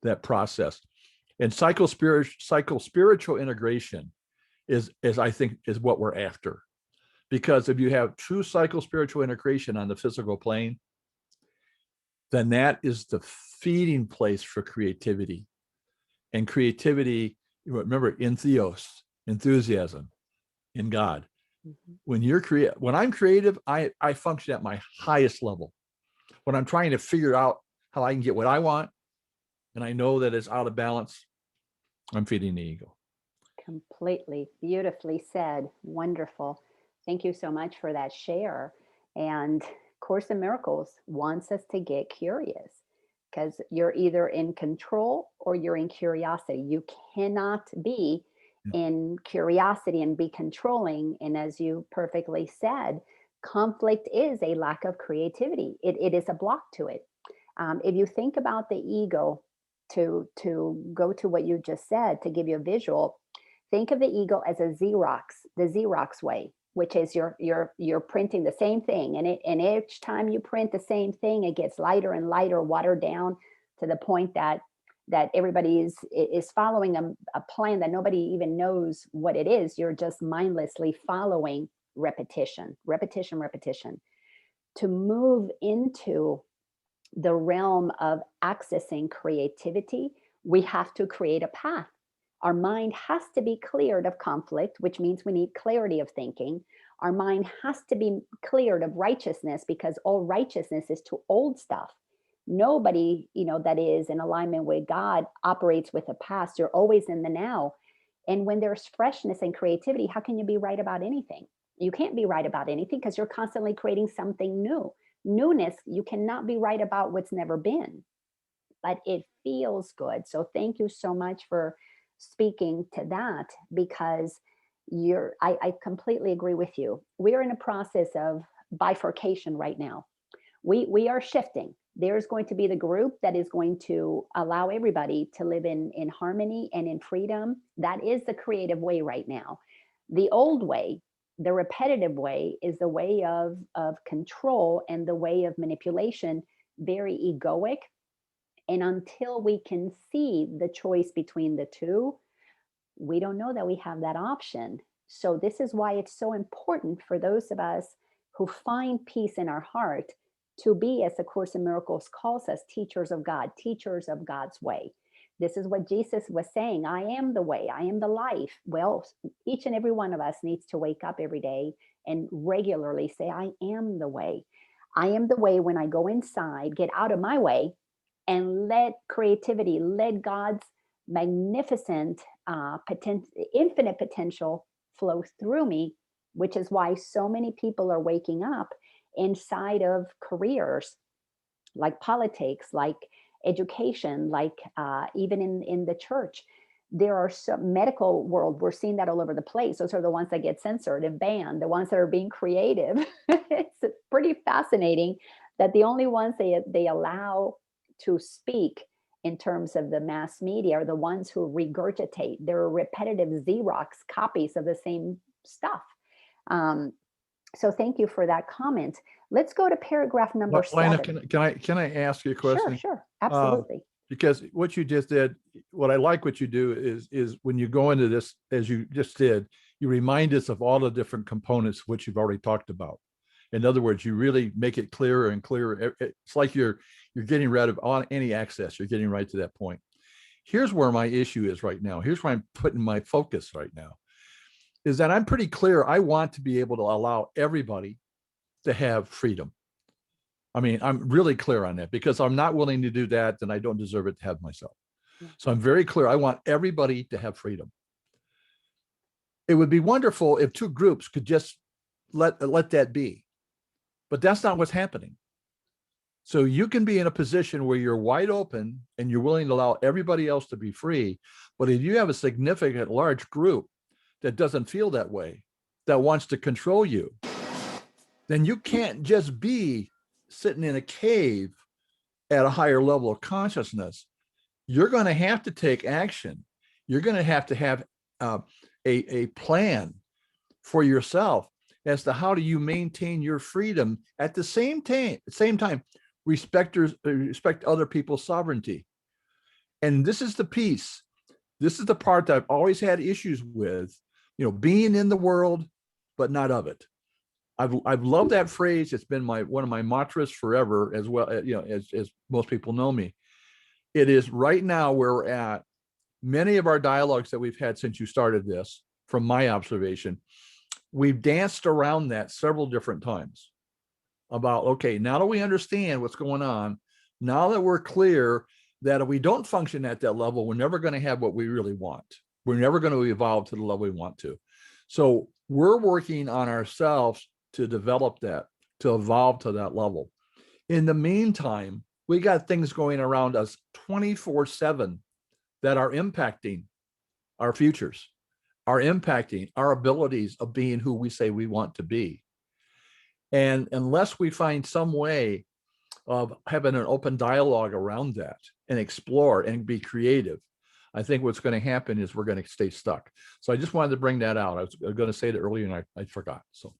that process. And psycho-spiritual integration is I think is what we're after. Because if you have true psycho-spiritual integration on the physical plane, then that is the feeding place for creativity. And creativity, remember, in theos, enthusiasm, in God. Mm-hmm. When I'm creative, I function at my highest level. When I'm trying to figure out how I can get what I want, and I know that it's out of balance, I'm feeding the ego. Completely, beautifully said. Wonderful. Thank you so much for that share. And Course in Miracles wants us to get curious, because you're either in control or you're in curiosity. You cannot be in curiosity and be controlling. And as you perfectly said, conflict is a lack of creativity. It is a block to it. If you think about the ego, to go to what you just said, to give you a visual, think of the ego as a Xerox, the Xerox way, which is you're printing the same thing, and each time you print the same thing, it gets lighter and lighter, watered down to the point that everybody is following a plan that nobody even knows what it is. You're just mindlessly following repetition. To move into the realm of accessing creativity, we have to create a path. Our mind has to be cleared of conflict, which means we need clarity of thinking. Our mind has to be cleared of righteousness, because all righteousness is to old stuff. Nobody, that is in alignment with God operates with a past. You're always in the now. And when there's freshness and creativity, how can you be right about anything? You can't be right about anything because you're constantly creating something new. Newness, you cannot be right about what's never been, but it feels good. So thank you so much for speaking to that, because I completely agree with you. We're in a process of bifurcation right now. We are shifting. There's going to be the group that is going to allow everybody to live in harmony and in freedom. That is the creative way right now. The old way, the repetitive way, is the way of control and the way of manipulation, very egoic. And until we can see the choice between the two, we don't know that we have that option. So this is why it's so important for those of us who find peace in our heart to be, as the Course in Miracles calls us, teachers of God, teachers of God's way. This is what Jesus was saying. I am the way, I am the life. Well, each and every one of us needs to wake up every day and regularly say, I am the way. I am the way when I go inside, get out of my way, and let creativity, let God's magnificent, infinite potential flow through me, which is why so many people are waking up inside of careers like politics, like education, like even in the church. There are some medical world, we're seeing that all over the place. Those are the ones that get censored and banned, the ones that are being creative. It's pretty fascinating that the only ones they allow to speak in terms of the mass media are the ones who regurgitate. They're repetitive Xerox copies of the same stuff. So thank you for that comment. Let's go to paragraph number Laina, 7. can I ask you a question? Sure, absolutely. Because what you just did, what I like what you do is when you go into this, as you just did, you remind us of all the different components which you've already talked about. In other words, you really make it clearer and clearer. It's like you're getting rid of any access. You're getting right to that point. Here's where my issue is right now. Here's where I'm putting my focus right now, is that I'm pretty clear. I want to be able to allow everybody to have freedom. I mean, I'm really clear on that, because I'm not willing to do that, then I don't deserve it to have myself. Yeah. So I'm very clear. I want everybody to have freedom. It would be wonderful if two groups could just let that be, but that's not what's happening. So you can be in a position where you're wide open and you're willing to allow everybody else to be free. But if you have a significant large group that doesn't feel that way, that wants to control you, then you can't just be sitting in a cave at a higher level of consciousness. You're going to have to take action. You're going to have a plan for yourself as to how do you maintain your freedom at the same time respect other people's sovereignty. And this is the piece. This is the part that I've always had issues with, being in the world, but not of it. I've loved that phrase. It's been one of my mantras forever, as well, as most people know me. It is right now where we're at. Many of our dialogues that we've had since you started this, from my observation, we've danced around that several different times about, okay, now that we understand what's going on, now that we're clear that if we don't function at that level, we're never going to have what we really want. We're never going to evolve to the level we want to. So we're working on ourselves to develop that, to evolve to that level. In the meantime, we got things going around us 24/7 that are impacting our futures, are impacting our abilities of being who we say we want to be. And unless we find some way of having an open dialogue around that and explore and be creative, I think what's going to happen is we're going to stay stuck. So I just wanted to bring that out. I was going to say it earlier and I forgot. So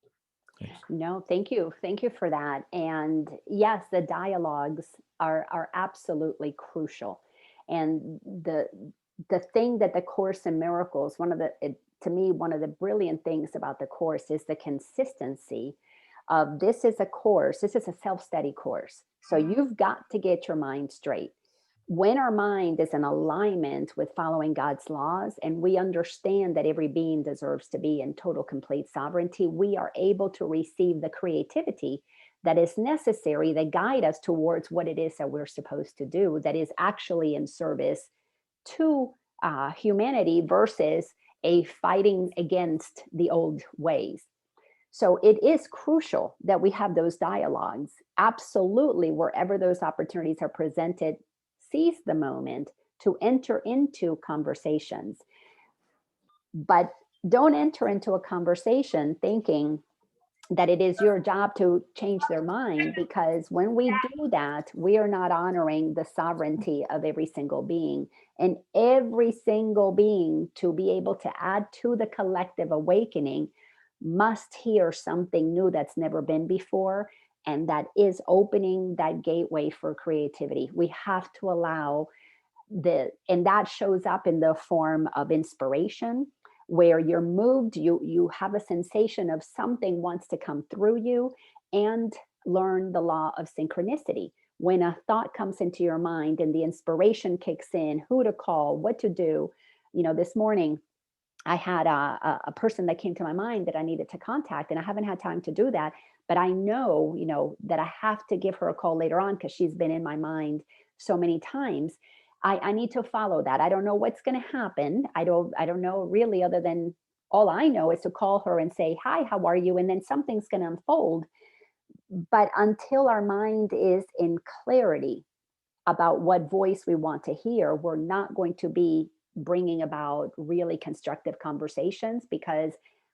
thanks. No, thank you. Thank you for that. And yes, the dialogues are absolutely crucial. And the thing that the Course in Miracles, to me, one of the brilliant things about the Course is the consistency of this is a self-study course. So you've got to get your mind straight. When our mind is in alignment with following God's laws, and we understand that every being deserves to be in total, complete sovereignty, we are able to receive the creativity that is necessary that guide us towards what it is that we're supposed to do, that is actually in service to humanity versus a fighting against the old ways. So it is crucial that we have those dialogues. Absolutely, wherever those opportunities are presented, seize the moment to enter into conversations. But don't enter into a conversation thinking that it is your job to change their mind, because when we do that, we are not honoring the sovereignty of every single being. And every single being, to be able to add to the collective awakening, must hear something new that's never been before, and that is opening that gateway for creativity. We have to allow and that shows up in the form of inspiration, where you're moved, you have a sensation of something wants to come through you, and learn the law of synchronicity. When a thought comes into your mind and the inspiration kicks in, who to call, what to do. This morning, I had a person that came to my mind that I needed to contact, and I haven't had time to do that. but I know, that I have to give her a call later on because she's been in my mind so many times. I need to follow that. I don't know what's going to happen. I don't know really, other than all I know is to call her and say, hi, how are you? And then something's going to unfold. But until our mind is in clarity about what voice we want to hear, we're not going to be bringing about really constructive conversations, because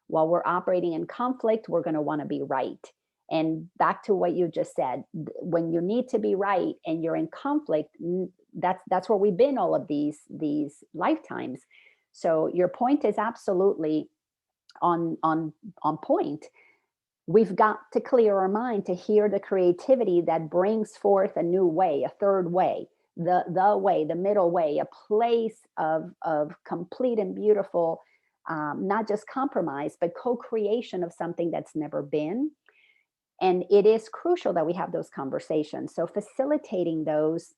while we're operating in conflict, we're going to want to be right. And back to what you just said, when you need to be right and you're in conflict, that's where we've been all of these lifetimes. So your point is absolutely on point. We've got to clear our mind to hear the creativity that brings forth a new way, a third way, the way, the middle way, a place of complete and beautiful, not just compromise, but co-creation of something that's never been. And it is crucial that we have those conversations. So facilitating those,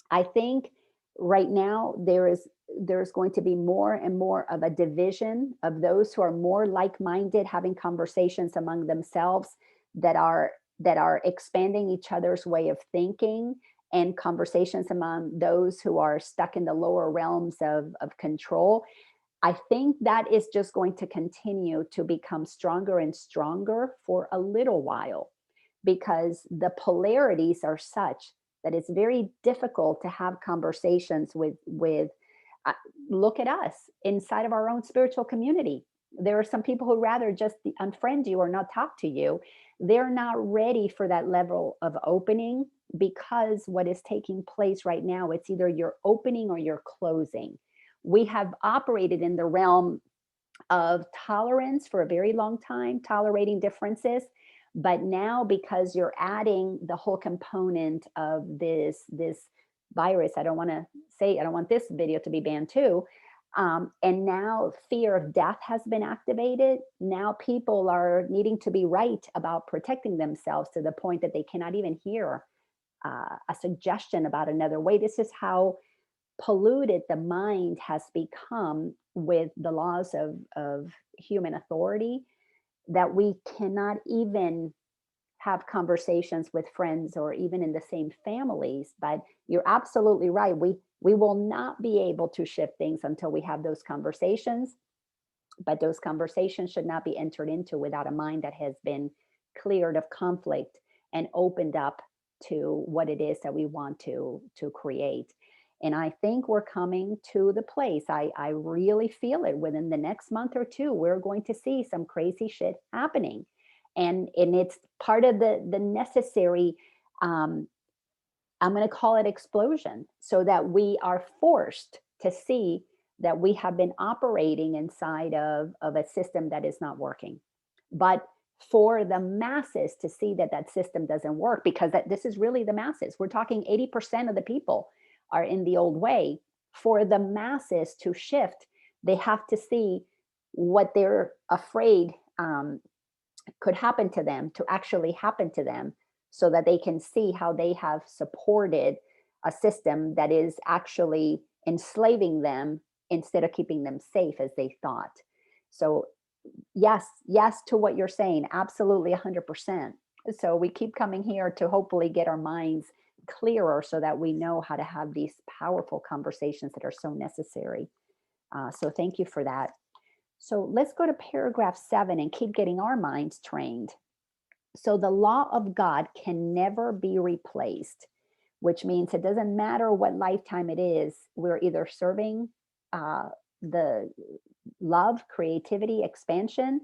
I think right now there's going to be more and more of a division of those who are more like-minded, having conversations among themselves that are expanding each other's way of thinking, and conversations among those who are stuck in the lower realms of control. I think that is just going to continue to become stronger and stronger for a little while, because the polarities are such that it's very difficult to have conversations with look at us inside of our own spiritual community. There are some people who rather just unfriend you or not talk to you. They're not ready for that level of opening, because what is taking place right now, it's either you're opening or you're closing. We have operated in the realm of tolerance for a very long time, tolerating differences. But now, because you're adding the whole component of this virus, I don't want this video to be banned too. And now fear of death has been activated. Now people are needing to be right about protecting themselves, to the point that they cannot even hear a suggestion about another way. This is how polluted the mind has become with the laws of human authority, that we cannot even have conversations with friends or even in the same families. But you're absolutely right. We will not be able to shift things until we have those conversations. But those conversations should not be entered into without a mind that has been cleared of conflict and opened up to what it is that we want to create. And I think we're coming to the place, I really feel it, within the next month or two, we're going to see some crazy shit happening. And it's part of the necessary, I'm going to call it explosion, so that we are forced to see that we have been operating inside of a system that is not working. But for the masses to see that system doesn't work, because this is really the masses. We're talking 80% of the people are in the old way. For the masses to shift, they have to see what they're afraid could happen to them to actually happen to them, so that they can see how they have supported a system that is actually enslaving them instead of keeping them safe as they thought. So yes to what you're saying, absolutely 100%. So we keep coming here to hopefully get our minds clearer, so that we know how to have these powerful conversations that are so necessary. So thank you for that. So let's go to paragraph 7 and keep getting our minds trained. So the law of God can never be replaced, which means it doesn't matter what lifetime it is, we're either serving the love, creativity, expansion,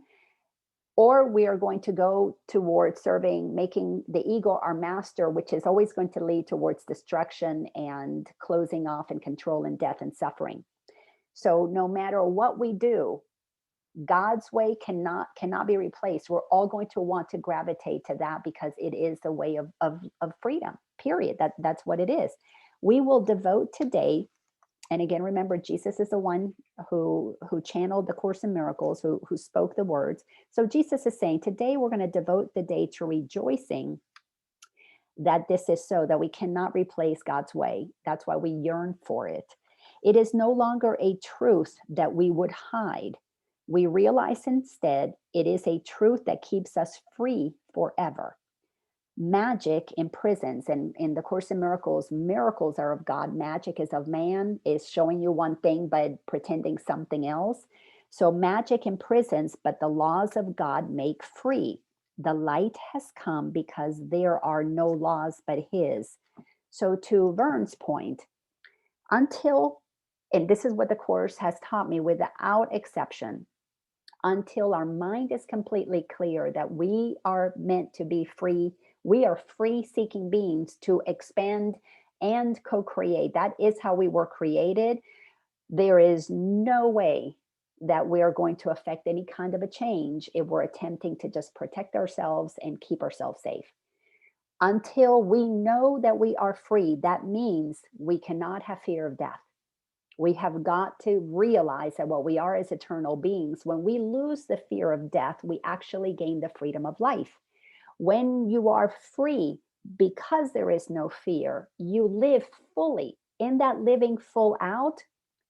or we are going to go towards serving, making the ego our master, which is always going to lead towards destruction and closing off and control and death and suffering. So no matter what we do, God's way cannot be replaced. We're all going to want to gravitate to that, because it is the way of freedom, period. That's what it is. We will devote today, and again, remember, Jesus is the one who channeled the Course in Miracles, who spoke the words. So Jesus is saying, today we're going to devote the day to rejoicing that this is so, that we cannot replace God's way. That's why we yearn for it. It is no longer a truth that we would hide. We realize instead it is a truth that keeps us free for forever. Magic imprisons, and in the Course in Miracles, miracles are of God, magic is of man, is showing you one thing but pretending something else. So magic imprisons, but the laws of God make free. The light has come because there are no laws but his. So to Vern's point, until, and this is what the Course has taught me without exception, until our mind is completely clear that we are meant to be free, we are free seeking beings to expand and co-create. That is how we were created. There is no way that we are going to affect any kind of a change if we're attempting to just protect ourselves and keep ourselves safe. Until we know that we are free, that means we cannot have fear of death. We have got to realize that what we are as eternal beings, when we lose the fear of death, we actually gain the freedom of life. When you are free, because there is no fear, you live fully. In that living full out,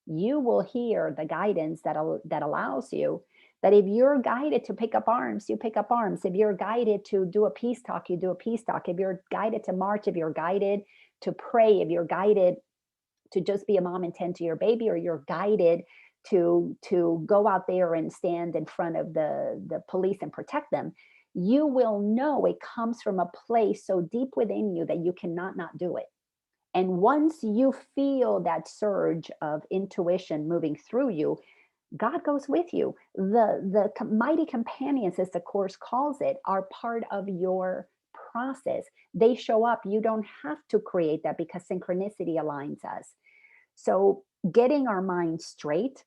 you will hear the guidance that allows you that if you're guided to pick up arms, you pick up arms. If you're guided to do a peace talk, you do a peace talk. If you're guided to march, if you're guided to pray, if you're guided to just be a mom and tend to your baby, or you're guided to go out there and stand in front of the police and protect them, you will know it comes from a place so deep within you that you cannot not do it. And once you feel that surge of intuition moving through you, God goes with you. The mighty companions, as the Course calls it, are part of your process. They show up. You don't have to create that because synchronicity aligns us. So getting our mind straight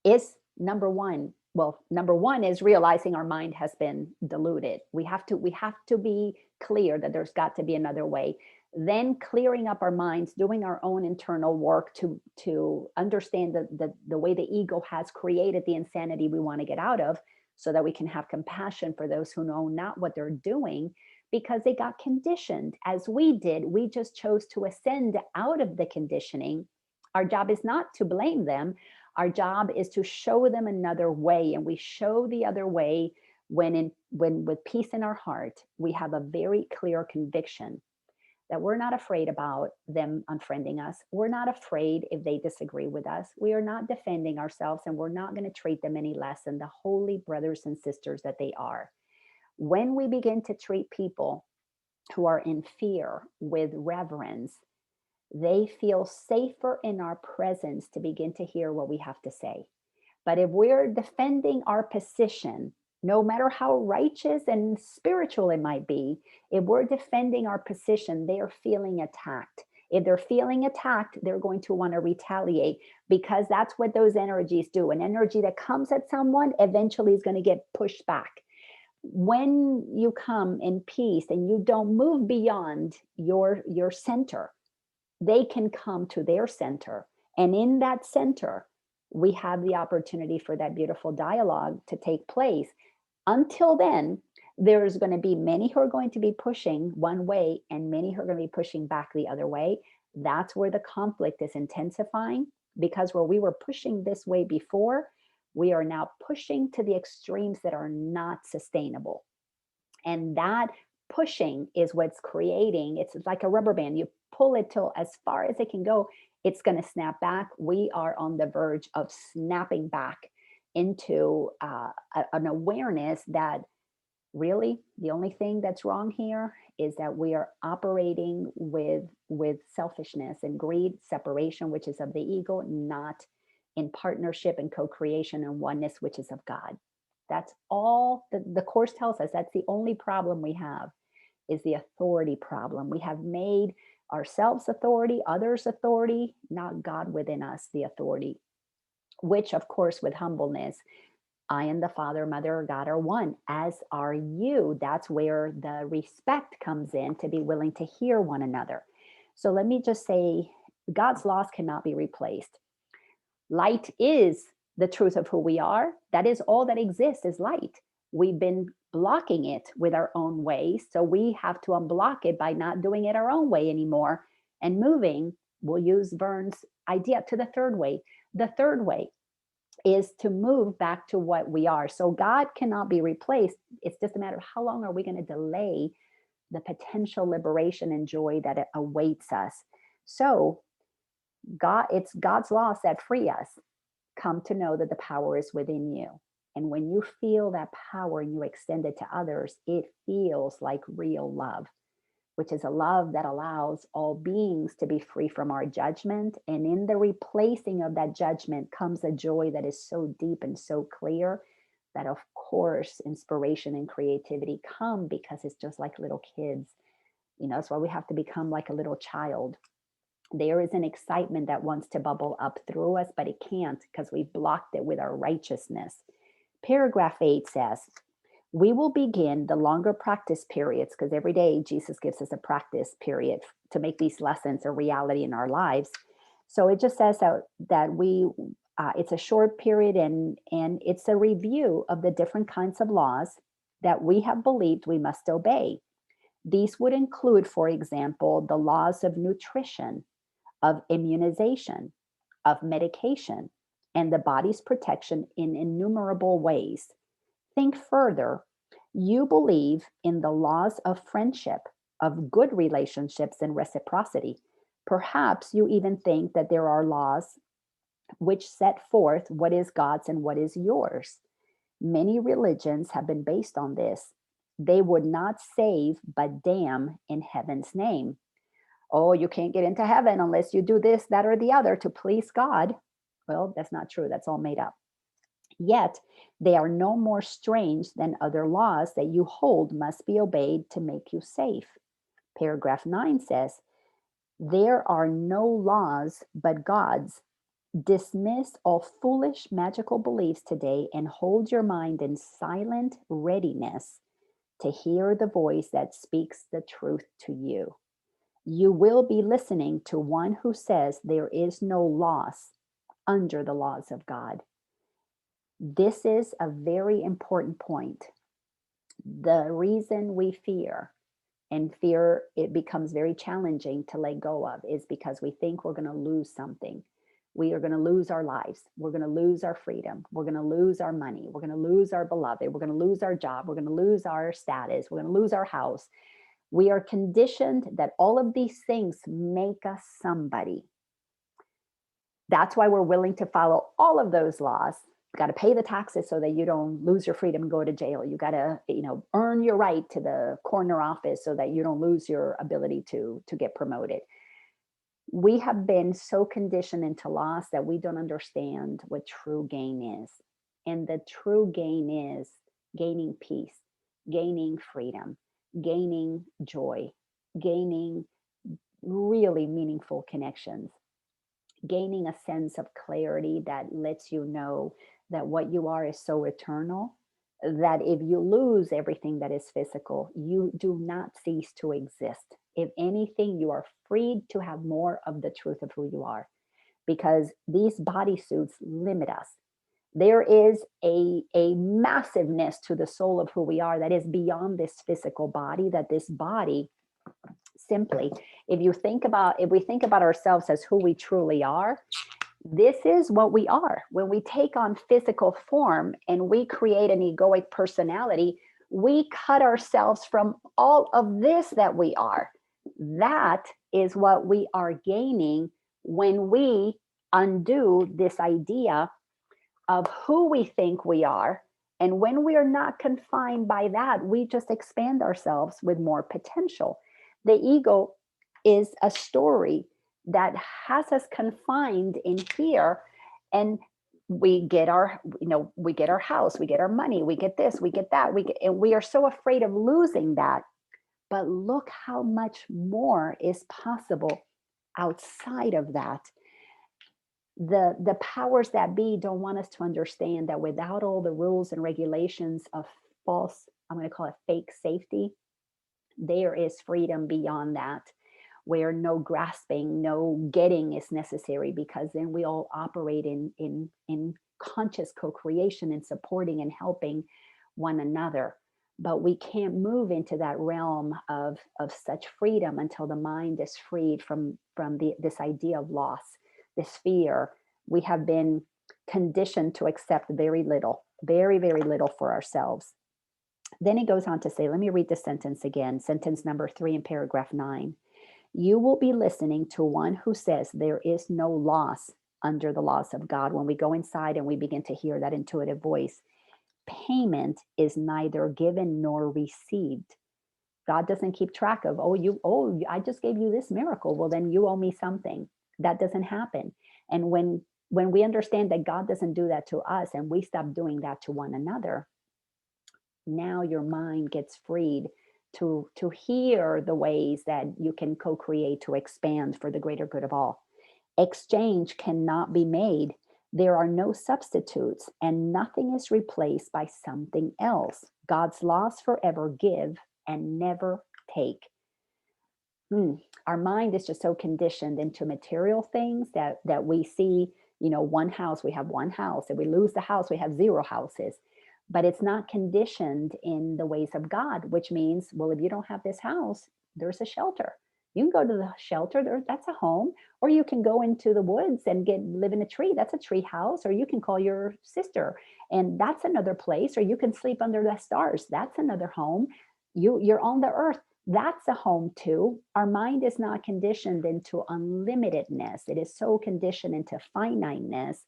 is number one. Well, number one is realizing our mind has been diluted. We have to be clear that there's got to be another way. Then clearing up our minds, doing our own internal work to understand the way the ego has created the insanity we want to get out of, so that we can have compassion for those who know not what they're doing because they got conditioned as we did. We just chose to ascend out of the conditioning. Our job is not to blame them. Our job is to show them another way, and we show the other way when with peace in our heart, we have a very clear conviction that we're not afraid about them unfriending us. We're not afraid if they disagree with us. We are not defending ourselves, and we're not going to treat them any less than the holy brothers and sisters that they are. When we begin to treat people who are in fear with reverence, they feel safer in our presence to begin to hear what we have to say. But if we're defending our position, no matter how righteous and spiritual it might be, if we're defending our position, they are feeling attacked. If they're feeling attacked, they're going to want to retaliate, because that's what those energies do. An energy that comes at someone eventually is going to get pushed back. When you come in peace and you don't move beyond your center, they can come to their center. And in that center, we have the opportunity for that beautiful dialogue to take place. Until then, there's going to be many who are going to be pushing one way and many who are going to be pushing back the other way. That's where the conflict is intensifying, because where we were pushing this way before, we are now pushing to the extremes that are not sustainable. And that pushing is what's creating, it's like a rubber band. You pull it till as far as it can go, it's going to snap back. We are on the verge of snapping back into an awareness that really the only thing that's wrong here is that we are operating with selfishness and greed, separation, which is of the ego, not in partnership and co-creation and oneness, which is of God. That's all the Course tells us. That's the only problem we have, is the authority problem. We have made ourselves authority, others authority, not God within us the authority, which of course with humbleness, I and the Father, Mother, or God are one, as are you. That's where the respect comes in, to be willing to hear one another. So let me just say, God's laws cannot be replaced. Light is the truth of who we are. That is all that exists, is light. We've been blocking it with our own ways, so we have to unblock it by not doing it our own way anymore and moving. We'll use Vern's idea to the third way. The third way is to move back to what we are. So God cannot be replaced. It's just a matter of how long are we going to delay the potential liberation and joy that awaits us. So it's God's laws that free us. Come to know that the power is within you. And when you feel that power and you extend it to others, it feels like real love, which is a love that allows all beings to be free from our judgment. And in the replacing of that judgment comes a joy that is so deep and so clear that, of course, inspiration and creativity come, because it's just like little kids. That's why we have to become like a little child. There is an excitement that wants to bubble up through us, but it can't because we blocked it with our righteousness. Paragraph 8 says, we will begin the longer practice periods, because every day Jesus gives us a practice period to make these lessons a reality in our lives. So it just says that we it's a short period, and it's a review of the different kinds of laws that we have believed we must obey. These would include, for example, the laws of nutrition, of immunization, of medication, and the body's protection in innumerable ways. Think further. You believe in the laws of friendship, of good relationships and reciprocity. Perhaps you even think that there are laws which set forth what is God's and what is yours. Many religions have been based on this. They would not save but damn in heaven's name. Oh, you can't get into heaven unless you do this, that, or the other to please God. Well, that's not true. That's all made up. Yet, they are no more strange than other laws that you hold must be obeyed to make you safe. Paragraph 9 says, there are no laws but God's. Dismiss all foolish magical beliefs today and hold your mind in silent readiness to hear the voice that speaks the truth to you. You will be listening to one who says there is no loss under the laws of God. This is a very important point. The reason we fear, and fear it becomes very challenging to let go of, is because we think we're going to lose something. We are going to lose our lives. We're going to lose our freedom. We're going to lose our money. We're going to lose our beloved. We're going to lose our job. We're going to lose our status. We're going to lose our house. We are conditioned that all of these things make us somebody. That's why we're willing to follow all of those laws. You got to pay the taxes so that you don't lose your freedom and go to jail. You got to, earn your right to the corner office so that you don't lose your ability to get promoted. We have been so conditioned into loss that we don't understand what true gain is. And the true gain is gaining peace, gaining freedom, gaining joy, gaining really meaningful connections, gaining a sense of clarity that lets you know that what you are is so eternal that if you lose everything that is physical, you do not cease to exist. If anything, you are freed to have more of the truth of who you are, because these bodysuits limit us. There is a massiveness to the soul of who we are that is beyond this physical body, that this body simply, if we think about ourselves as who we truly are, this is what we are. When we take on physical form and we create an egoic personality, we cut ourselves from all of this that we are. That is what we are gaining when we undo this idea of who we think we are. And when we are not confined by that, we just expand ourselves with more potential. The ego is a story that has us confined in here, and we get our house, we get our money, we get this, we get that, and we are so afraid of losing that. But look how much more is possible outside of that. The powers that be don't want us to understand that without all the rules and regulations of false, I'm going to call it fake safety, there is freedom beyond that, where no grasping, no getting is necessary, because then we all operate in conscious co-creation and supporting and helping one another. But we can't move into that realm of such freedom until the mind is freed from this idea of loss, this fear. We have been conditioned to accept very little, very, very little for ourselves. Then he goes on to say, let me read the sentence again, sentence number 3 in paragraph 9. You will be listening to one who says there is no loss under the laws of God. When we go inside and we begin to hear that intuitive voice, payment is neither given nor received. God doesn't keep track of, I just gave you this miracle. Well, then you owe me something. That doesn't happen. And when we understand that God doesn't do that to us and we stop doing that to one another, now your mind gets freed to hear the ways that you can co-create to expand for the greater good of all. Exchange cannot be made. There are no substitutes, and nothing is replaced by something else. God's laws forever give and never take. Our mind is just so conditioned into material things that we see, one house, we have one house. If we lose the house, we have 0 houses. But it's not conditioned in the ways of God, which means, well, if you don't have this house, there's a shelter. You can go to the shelter, that's a home, or you can go into the woods and live in a tree. That's a tree house, or you can call your sister, and that's another place, or you can sleep under the stars. That's another home. You're on the earth. That's a home too. Our mind is not conditioned into unlimitedness. It is so conditioned into finiteness,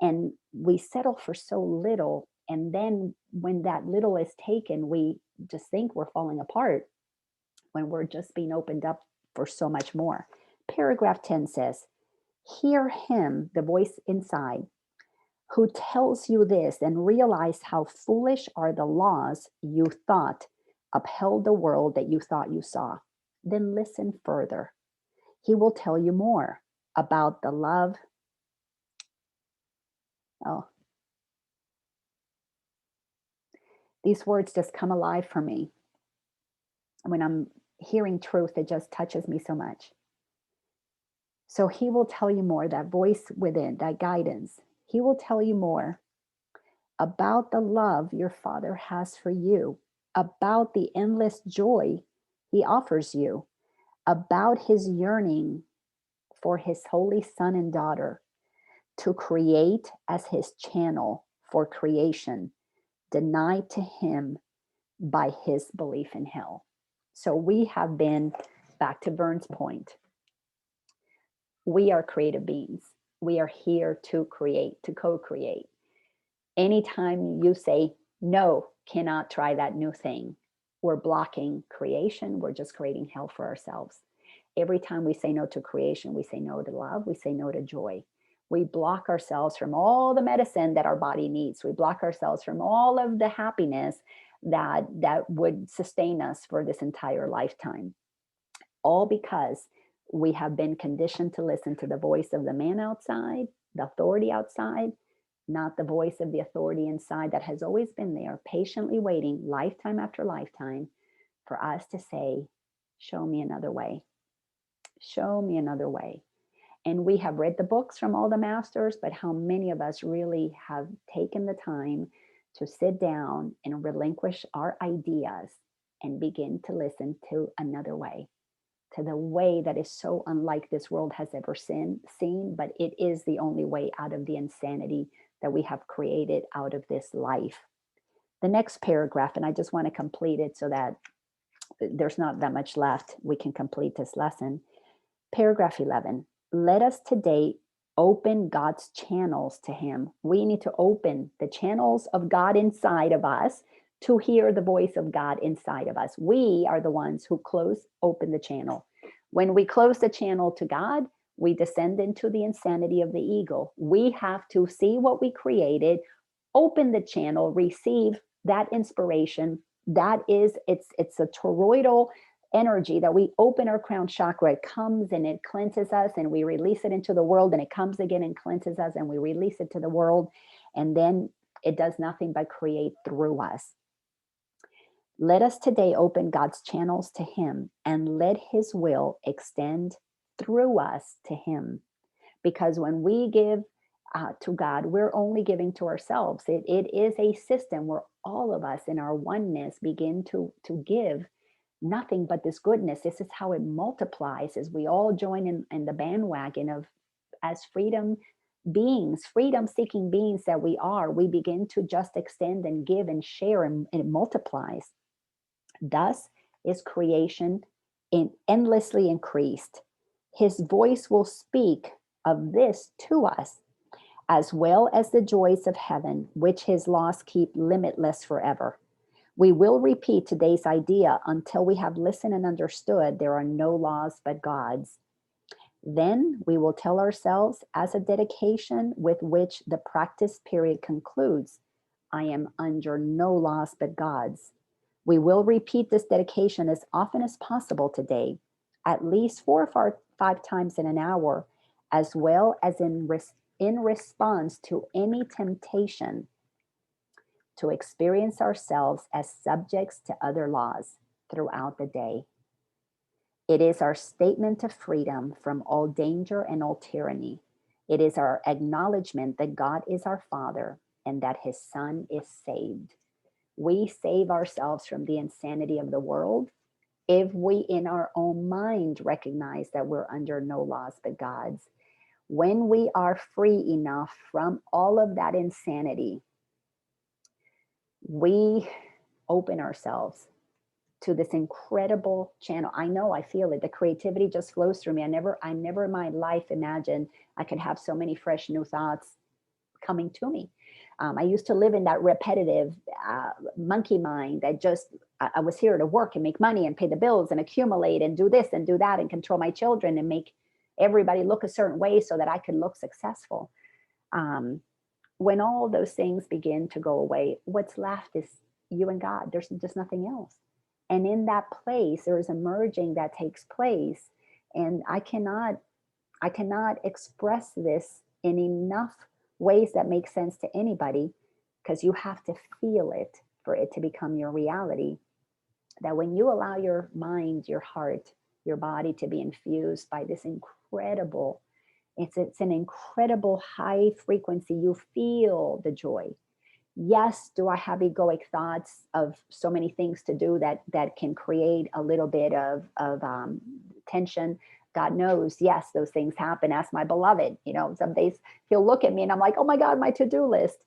and we settle for so little. And then when that little is taken, we just think we're falling apart when we're just being opened up for so much more. Paragraph 10 says, hear him, the voice inside, who tells you this, and realize how foolish are the laws you thought upheld the world that you thought you saw. Then listen further. He will tell you more about the love. These words just come alive for me. When I'm hearing truth, it just touches me so much. So he will tell you more, that voice within, that guidance. He will tell you more about the love your Father has for you, about the endless joy he offers you, about his yearning for his holy son and daughter to create as his channel for creation, denied to him by his belief in hell. So we have been, back to Vern's point, we are creative beings. We are here to create, to co-create. Anytime you say, no, cannot try that new thing, we're blocking creation. We're just creating hell for ourselves. Every time we say no to creation, we say no to love, we say no to joy. We block ourselves from all the medicine that our body needs. We block ourselves from all of the happiness that would sustain us for this entire lifetime. All because we have been conditioned to listen to the voice of the man outside, the authority outside, not the voice of the authority inside that has always been there, patiently waiting lifetime after lifetime for us to say, show me another way. Show me another way. And we have read the books from all the masters, but how many of us really have taken the time to sit down and relinquish our ideas and begin to listen to another way, to the way that is so unlike this world has ever seen, but it is the only way out of the insanity that we have created out of this life. The next paragraph, and I just want to complete it so that there's not that much left, we can complete this lesson. Paragraph 11, let us today open God's channels to him. We need to open the channels of God inside of us to hear the voice of God inside of us. We are the ones who open the channel. When we close the channel to God, we descend into the insanity of the ego. We have to see what we created, open the channel, receive that inspiration. That is, it's a toroidal energy that we open our crown chakra. It comes and it cleanses us, and we release it into the world, and it comes again and cleanses us, and we release it to the world. And then it does nothing but create through us. Let us today open God's channels to him and let his will extend through us to him. Because when we give to God, we're only giving to ourselves. It is a system where all of us in our oneness begin to give nothing but this goodness. This is how it multiplies as we all join in the bandwagon of, as freedom beings, freedom-seeking beings that we are, we begin to just extend and give and share, and it multiplies. Thus is creation endlessly increased. His voice will speak of this to us, as well as the joys of heaven, which his laws keep limitless forever. We will repeat today's idea until we have listened and understood there are no laws but God's. Then we will tell ourselves, as a dedication with which the practice period concludes, I am under no laws but God's. We will repeat this dedication as often as possible today, at least 4 or 5 times in an hour, as well as in response to any temptation to experience ourselves as subjects to other laws throughout the day. It is our statement of freedom from all danger and all tyranny. It is our acknowledgement that God is our Father and that his Son is saved. We save ourselves from the insanity of the world if we in our own mind recognize that we're under no laws but God's. When we are free enough from all of that insanity, we open ourselves to this incredible channel. I know, I feel it. The creativity just flows through me. I never in my life imagined I could have so many fresh new thoughts coming to me. I used to live in that repetitive monkey mind that just, I was here to work and make money and pay the bills and accumulate and do this and do that and control my children and make everybody look a certain way so that I could look successful. When all those things begin to go away, what's left is you and God. There's just nothing else. And in that place, there is a merging that takes place. And I cannot express this in enough ways that make sense to anybody, because you have to feel it for it to become your reality. That when you allow your mind, your heart, your body to be infused by this incredible, it's an incredible high frequency, you feel the joy. Yes, do I have egoic thoughts of so many things to do that can create a little bit of tension? God knows, yes, those things happen. Ask my beloved. Some days he'll look at me and I'm like, oh my God, my to-do list.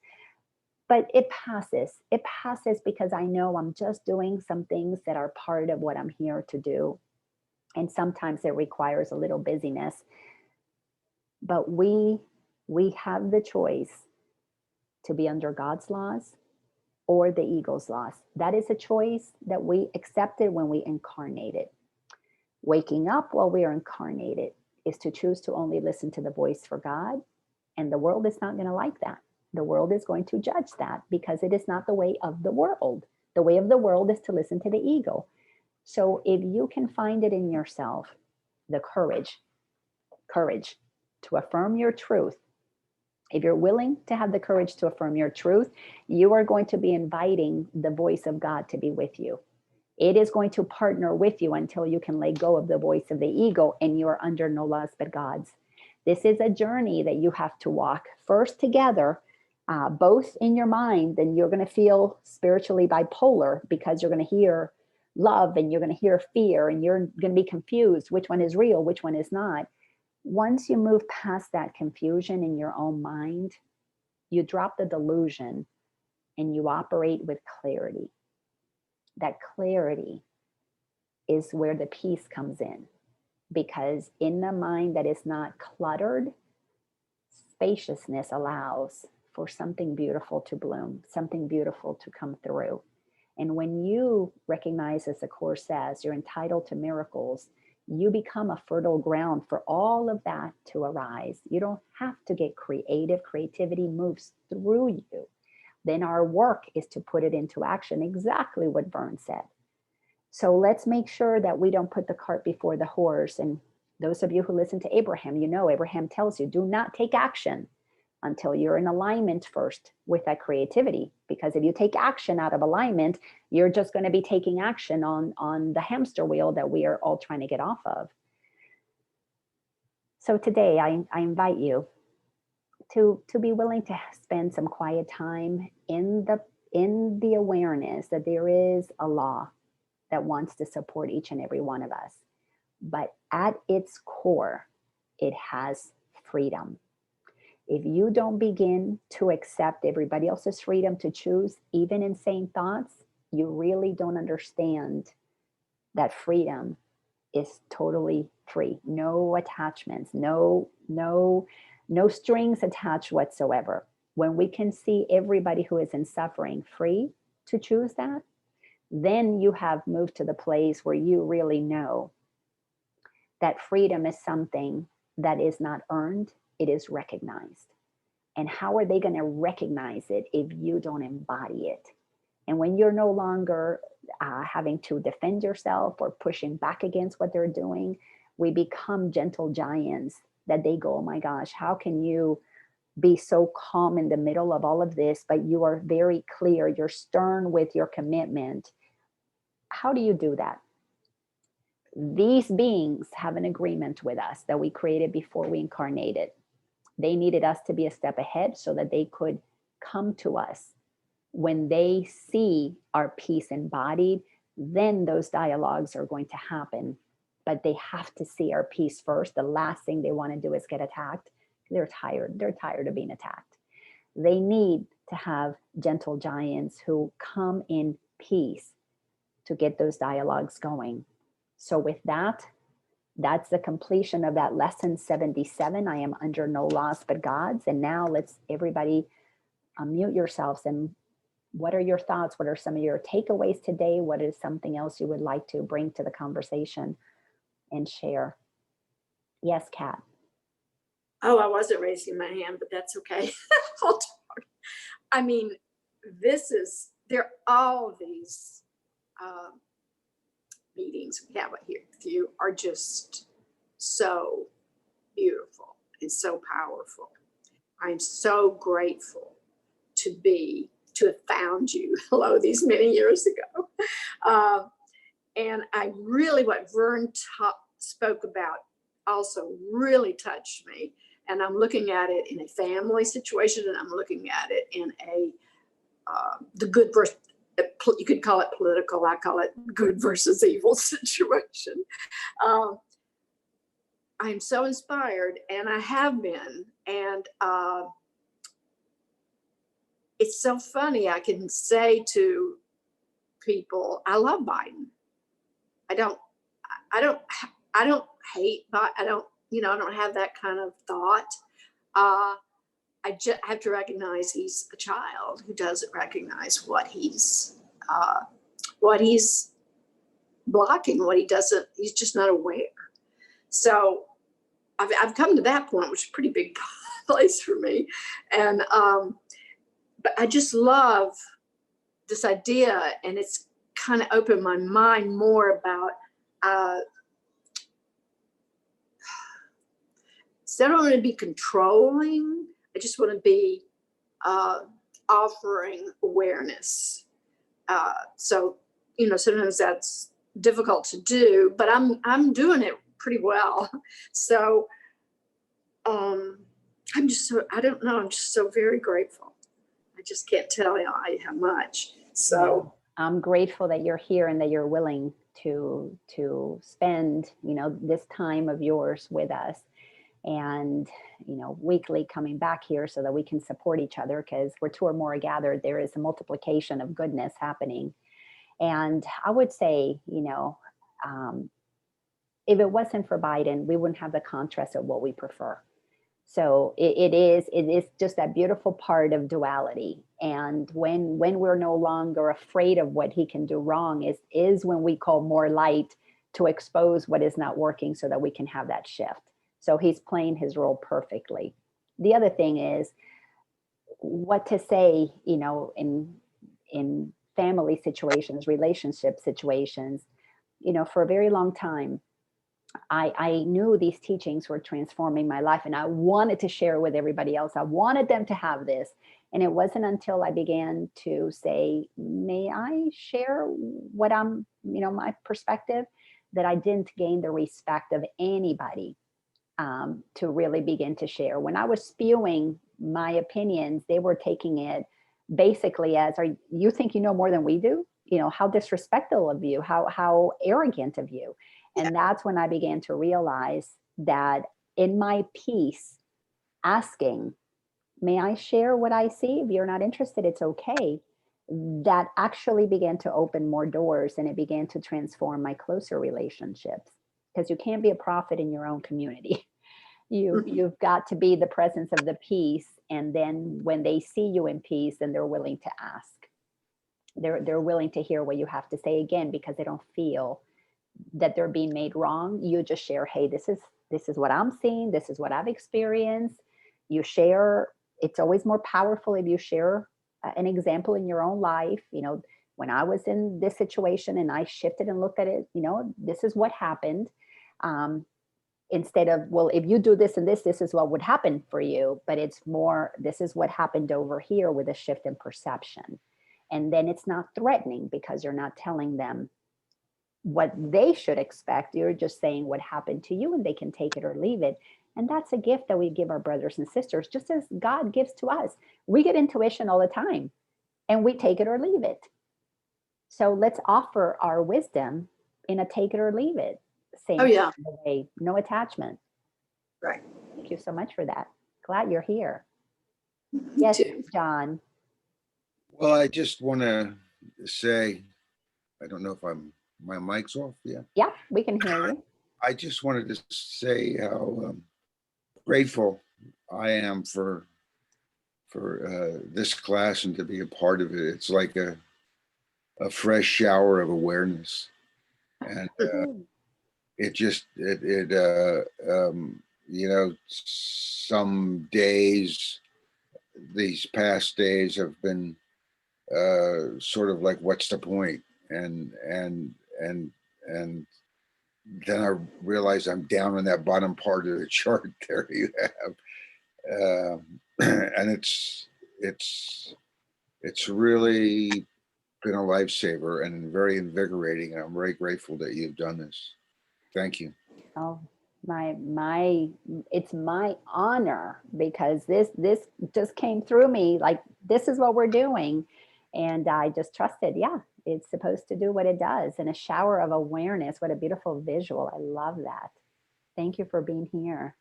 But it passes. It passes because I know I'm just doing some things that are part of what I'm here to do. And sometimes it requires a little busyness. But we have the choice to be under God's laws or the ego's laws. That is a choice that we accepted when we incarnated. Waking up while we are incarnated is to choose to only listen to the voice for God. And the world is not going to like that. The world is going to judge that because it is not the way of the world. The way of the world is to listen to the ego. So if you can find it in yourself, the courage to affirm your truth, if you're willing to have the courage to affirm your truth, you are going to be inviting the voice of God to be with you. It is going to partner with you until you can let go of the voice of the ego and you are under no laws but God's. This is a journey that you have to walk first together, both in your mind, and you're going to feel spiritually bipolar because you're going to hear love and you're going to hear fear and you're going to be confused. Which one is real? Which one is not? Once you move past that confusion in your own mind, you drop the delusion and you operate with clarity. That clarity is where the peace comes in, because in the mind that is not cluttered, spaciousness allows for something beautiful to bloom, something beautiful to come through. And when you recognize, as the Course says, you're entitled to miracles, you become a fertile ground for all of that to arise. You don't have to get creative. Creativity moves through you. Then our work is to put it into action, exactly what Vern said. So let's make sure that we don't put the cart before the horse. And those of you who listen to Abraham, Abraham tells you, do not take action until you're in alignment first with that creativity. Because if you take action out of alignment, you're just going to be taking action on the hamster wheel that we are all trying to get off of. So today I invite you to be willing to spend some quiet time in the awareness that there is a law that wants to support each and every one of us. But at its core, it has freedom. If you don't begin to accept everybody else's freedom to choose, even insane thoughts, you really don't understand that freedom is totally free. No attachments, no strings attached whatsoever. When we can see everybody who is in suffering free to choose that, then you have moved to the place where you really know that freedom is something that is not earned, it is recognized. And how are they going to recognize it if you don't embody it? And when you're no longer having to defend yourself or pushing back against what they're doing, we become gentle giants that they go, oh my gosh, how can you be so calm in the middle of all of this, but you are very clear, you're stern with your commitment. How do you do that? These beings have an agreement with us that we created before we incarnated. They needed us to be a step ahead so that they could come to us. When they see our peace embodied, then those dialogues are going to happen. But they have to see our peace first. The last thing they want to do is get attacked. They're tired. They're tired of being attacked. They need to have gentle giants who come in peace to get those dialogues going. So with that, that's the completion of that lesson 77. I am under no laws but God's. And now let's everybody unmute yourselves. And what are your thoughts? What are some of your takeaways today? What is something else you would like to bring to the conversation and share? Yes, Kat. Oh, I wasn't raising my hand, but that's okay. I'll talk. I mean, there are all these meetings we have here with you are just so beautiful and so powerful. I'm so grateful to have found you, hello, these many years ago. And I really, what Vern spoke about also really touched me. And I'm looking at it in a family situation, and I'm looking at it in the good versus, you could call it political, I call it good versus evil situation. I'm so inspired, and I have been, and it's so funny. I can say to people, I love Biden. I don't hate Biden. I don't have that kind of thought. I just have to recognize he's a child who doesn't recognize what he's blocking, what he doesn't, he's just not aware. So I've come to that point, which is a pretty big place for me. And, but I just love this idea, and it's kind of opened my mind more about, instead of wanting to be controlling, I just want to be offering awareness. So, sometimes that's difficult to do, but I'm doing it pretty well. So I'm just so, I don't know, I'm just so very grateful. I just can't tell you how much. So I'm grateful that you're here and that you're willing to spend, this time of yours with us. And, weekly coming back here so that we can support each other, because where two or more are gathered, there is a multiplication of goodness happening. And I would say, if it wasn't for Biden, we wouldn't have the contrast of what we prefer. So it is just that beautiful part of duality. And when we're no longer afraid of what he can do wrong is when we call more light to expose what is not working so that we can have that shift. So he's playing his role perfectly. The other thing is what to say, in family situations, relationship situations. For a very long time, I knew these teachings were transforming my life, and I wanted to share with everybody else. I wanted them to have this. And it wasn't until I began to say, may I share what I'm, my perspective, that I didn't gain the respect of anybody to really begin to share. When I was spewing my opinions, they were taking it basically as, you think you know more than we do? How disrespectful of you, how arrogant of you. And that's when I began to realize that in my peace, asking may I share what I see? If you're not interested, it's okay. That actually began to open more doors, and it began to transform my closer relationships, because you can't be a prophet in your own community. You've got to be the presence of the peace. And then when they see you in peace, then they're willing to ask. They're willing to hear what you have to say, again, because they don't feel that they're being made wrong. You just share, hey, this is what I'm seeing, this is what I've experienced. You share. It's always more powerful if you share an example in your own life. When I was in this situation and I shifted and looked at it, this is what happened. Instead of, well, if you do this and this is what would happen for you. But it's more, this is what happened over here, with a shift in perception. And then it's not threatening, because you're not telling them what they should expect. You're just saying what happened to you, and they can take it or leave it. And that's a gift that we give our brothers and sisters, just as God gives to us. We get intuition all the time, and we take it or leave it. So let's offer our wisdom in a take it or leave it. Same way, no attachment. Right. Thank you so much for that. Glad you're here. Me Yes, too. John. Well, I just want to say, I don't know if my mic's off. Yeah. Yeah, we can hear you. I just wanted to say how grateful I am for this class and to be a part of it. It's like a fresh shower of awareness, and some days, these past days have been sort of like, what's the point? And then I realized I'm down in that bottom part of the chart. There you have, and it's really been a lifesaver and very invigorating. And I'm very grateful that you've done this. Thank you. Oh, it's my honor, because this just came through me, like, this is what we're doing. And I just trusted, it's supposed to do what it does. And a shower of awareness. What a beautiful visual. I love that. Thank you for being here.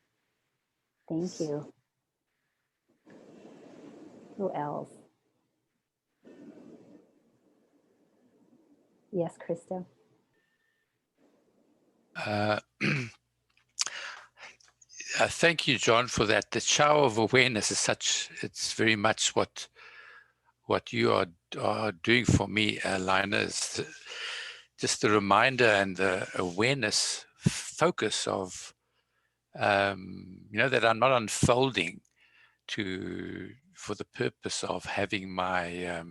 Thank you. Who else? Yes, Krista. Thank you, John, for that. The shower of awareness is it's very much what you are doing for me, Laina, is just the reminder and the awareness focus of, that I'm not unfolding for the purpose of having my,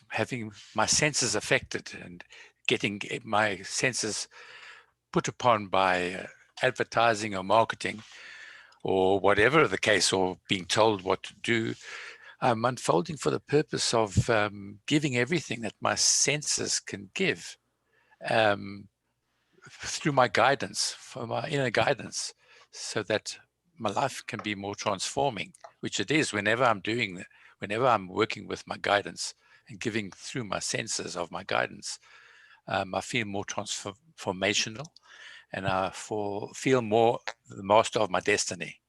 having my senses affected and getting my senses put upon by advertising or marketing or whatever the case, or being told what to do. I'm unfolding for the purpose of giving everything that my senses can give through my guidance, for my inner guidance, so that my life can be more transforming, which it is whenever I'm working with my guidance and giving through my senses of my guidance. I feel more transformational, and I feel more the master of my destiny,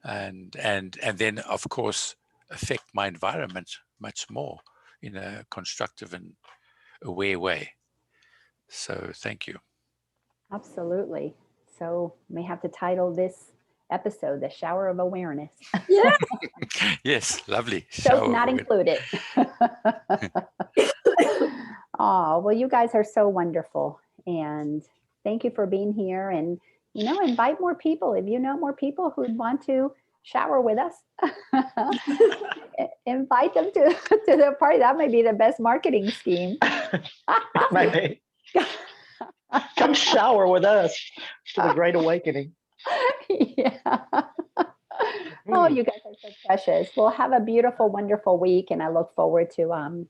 and then of course affect my environment much more in a constructive and aware way. So thank you. Absolutely. So may have to title this episode, The Shower of Awareness. Yeah. Yes, lovely. So not included. Oh, well, you guys are so wonderful. And thank you for being here. And, invite more people. If you know more people who'd want to shower with us, invite them to the party. That might be the best marketing scheme. Might be. Come shower with us to the Great Awakening. Yeah. Oh, you guys are so precious. Well, have a beautiful, wonderful week. And I look forward to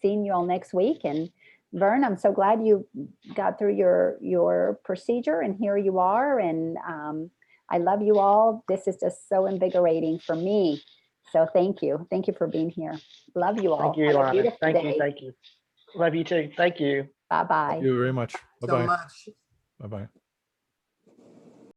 seeing you all next week. And Vern, I'm so glad you got through your procedure, and here you are. And I love you all. This is just so invigorating for me. So thank you. Thank you for being here. Love you all. Thank you, Have a Laina. beautiful day. Thank you. Love you too. Thank you. Bye-bye. Thank you very much. So Bye-bye. much. Bye-bye.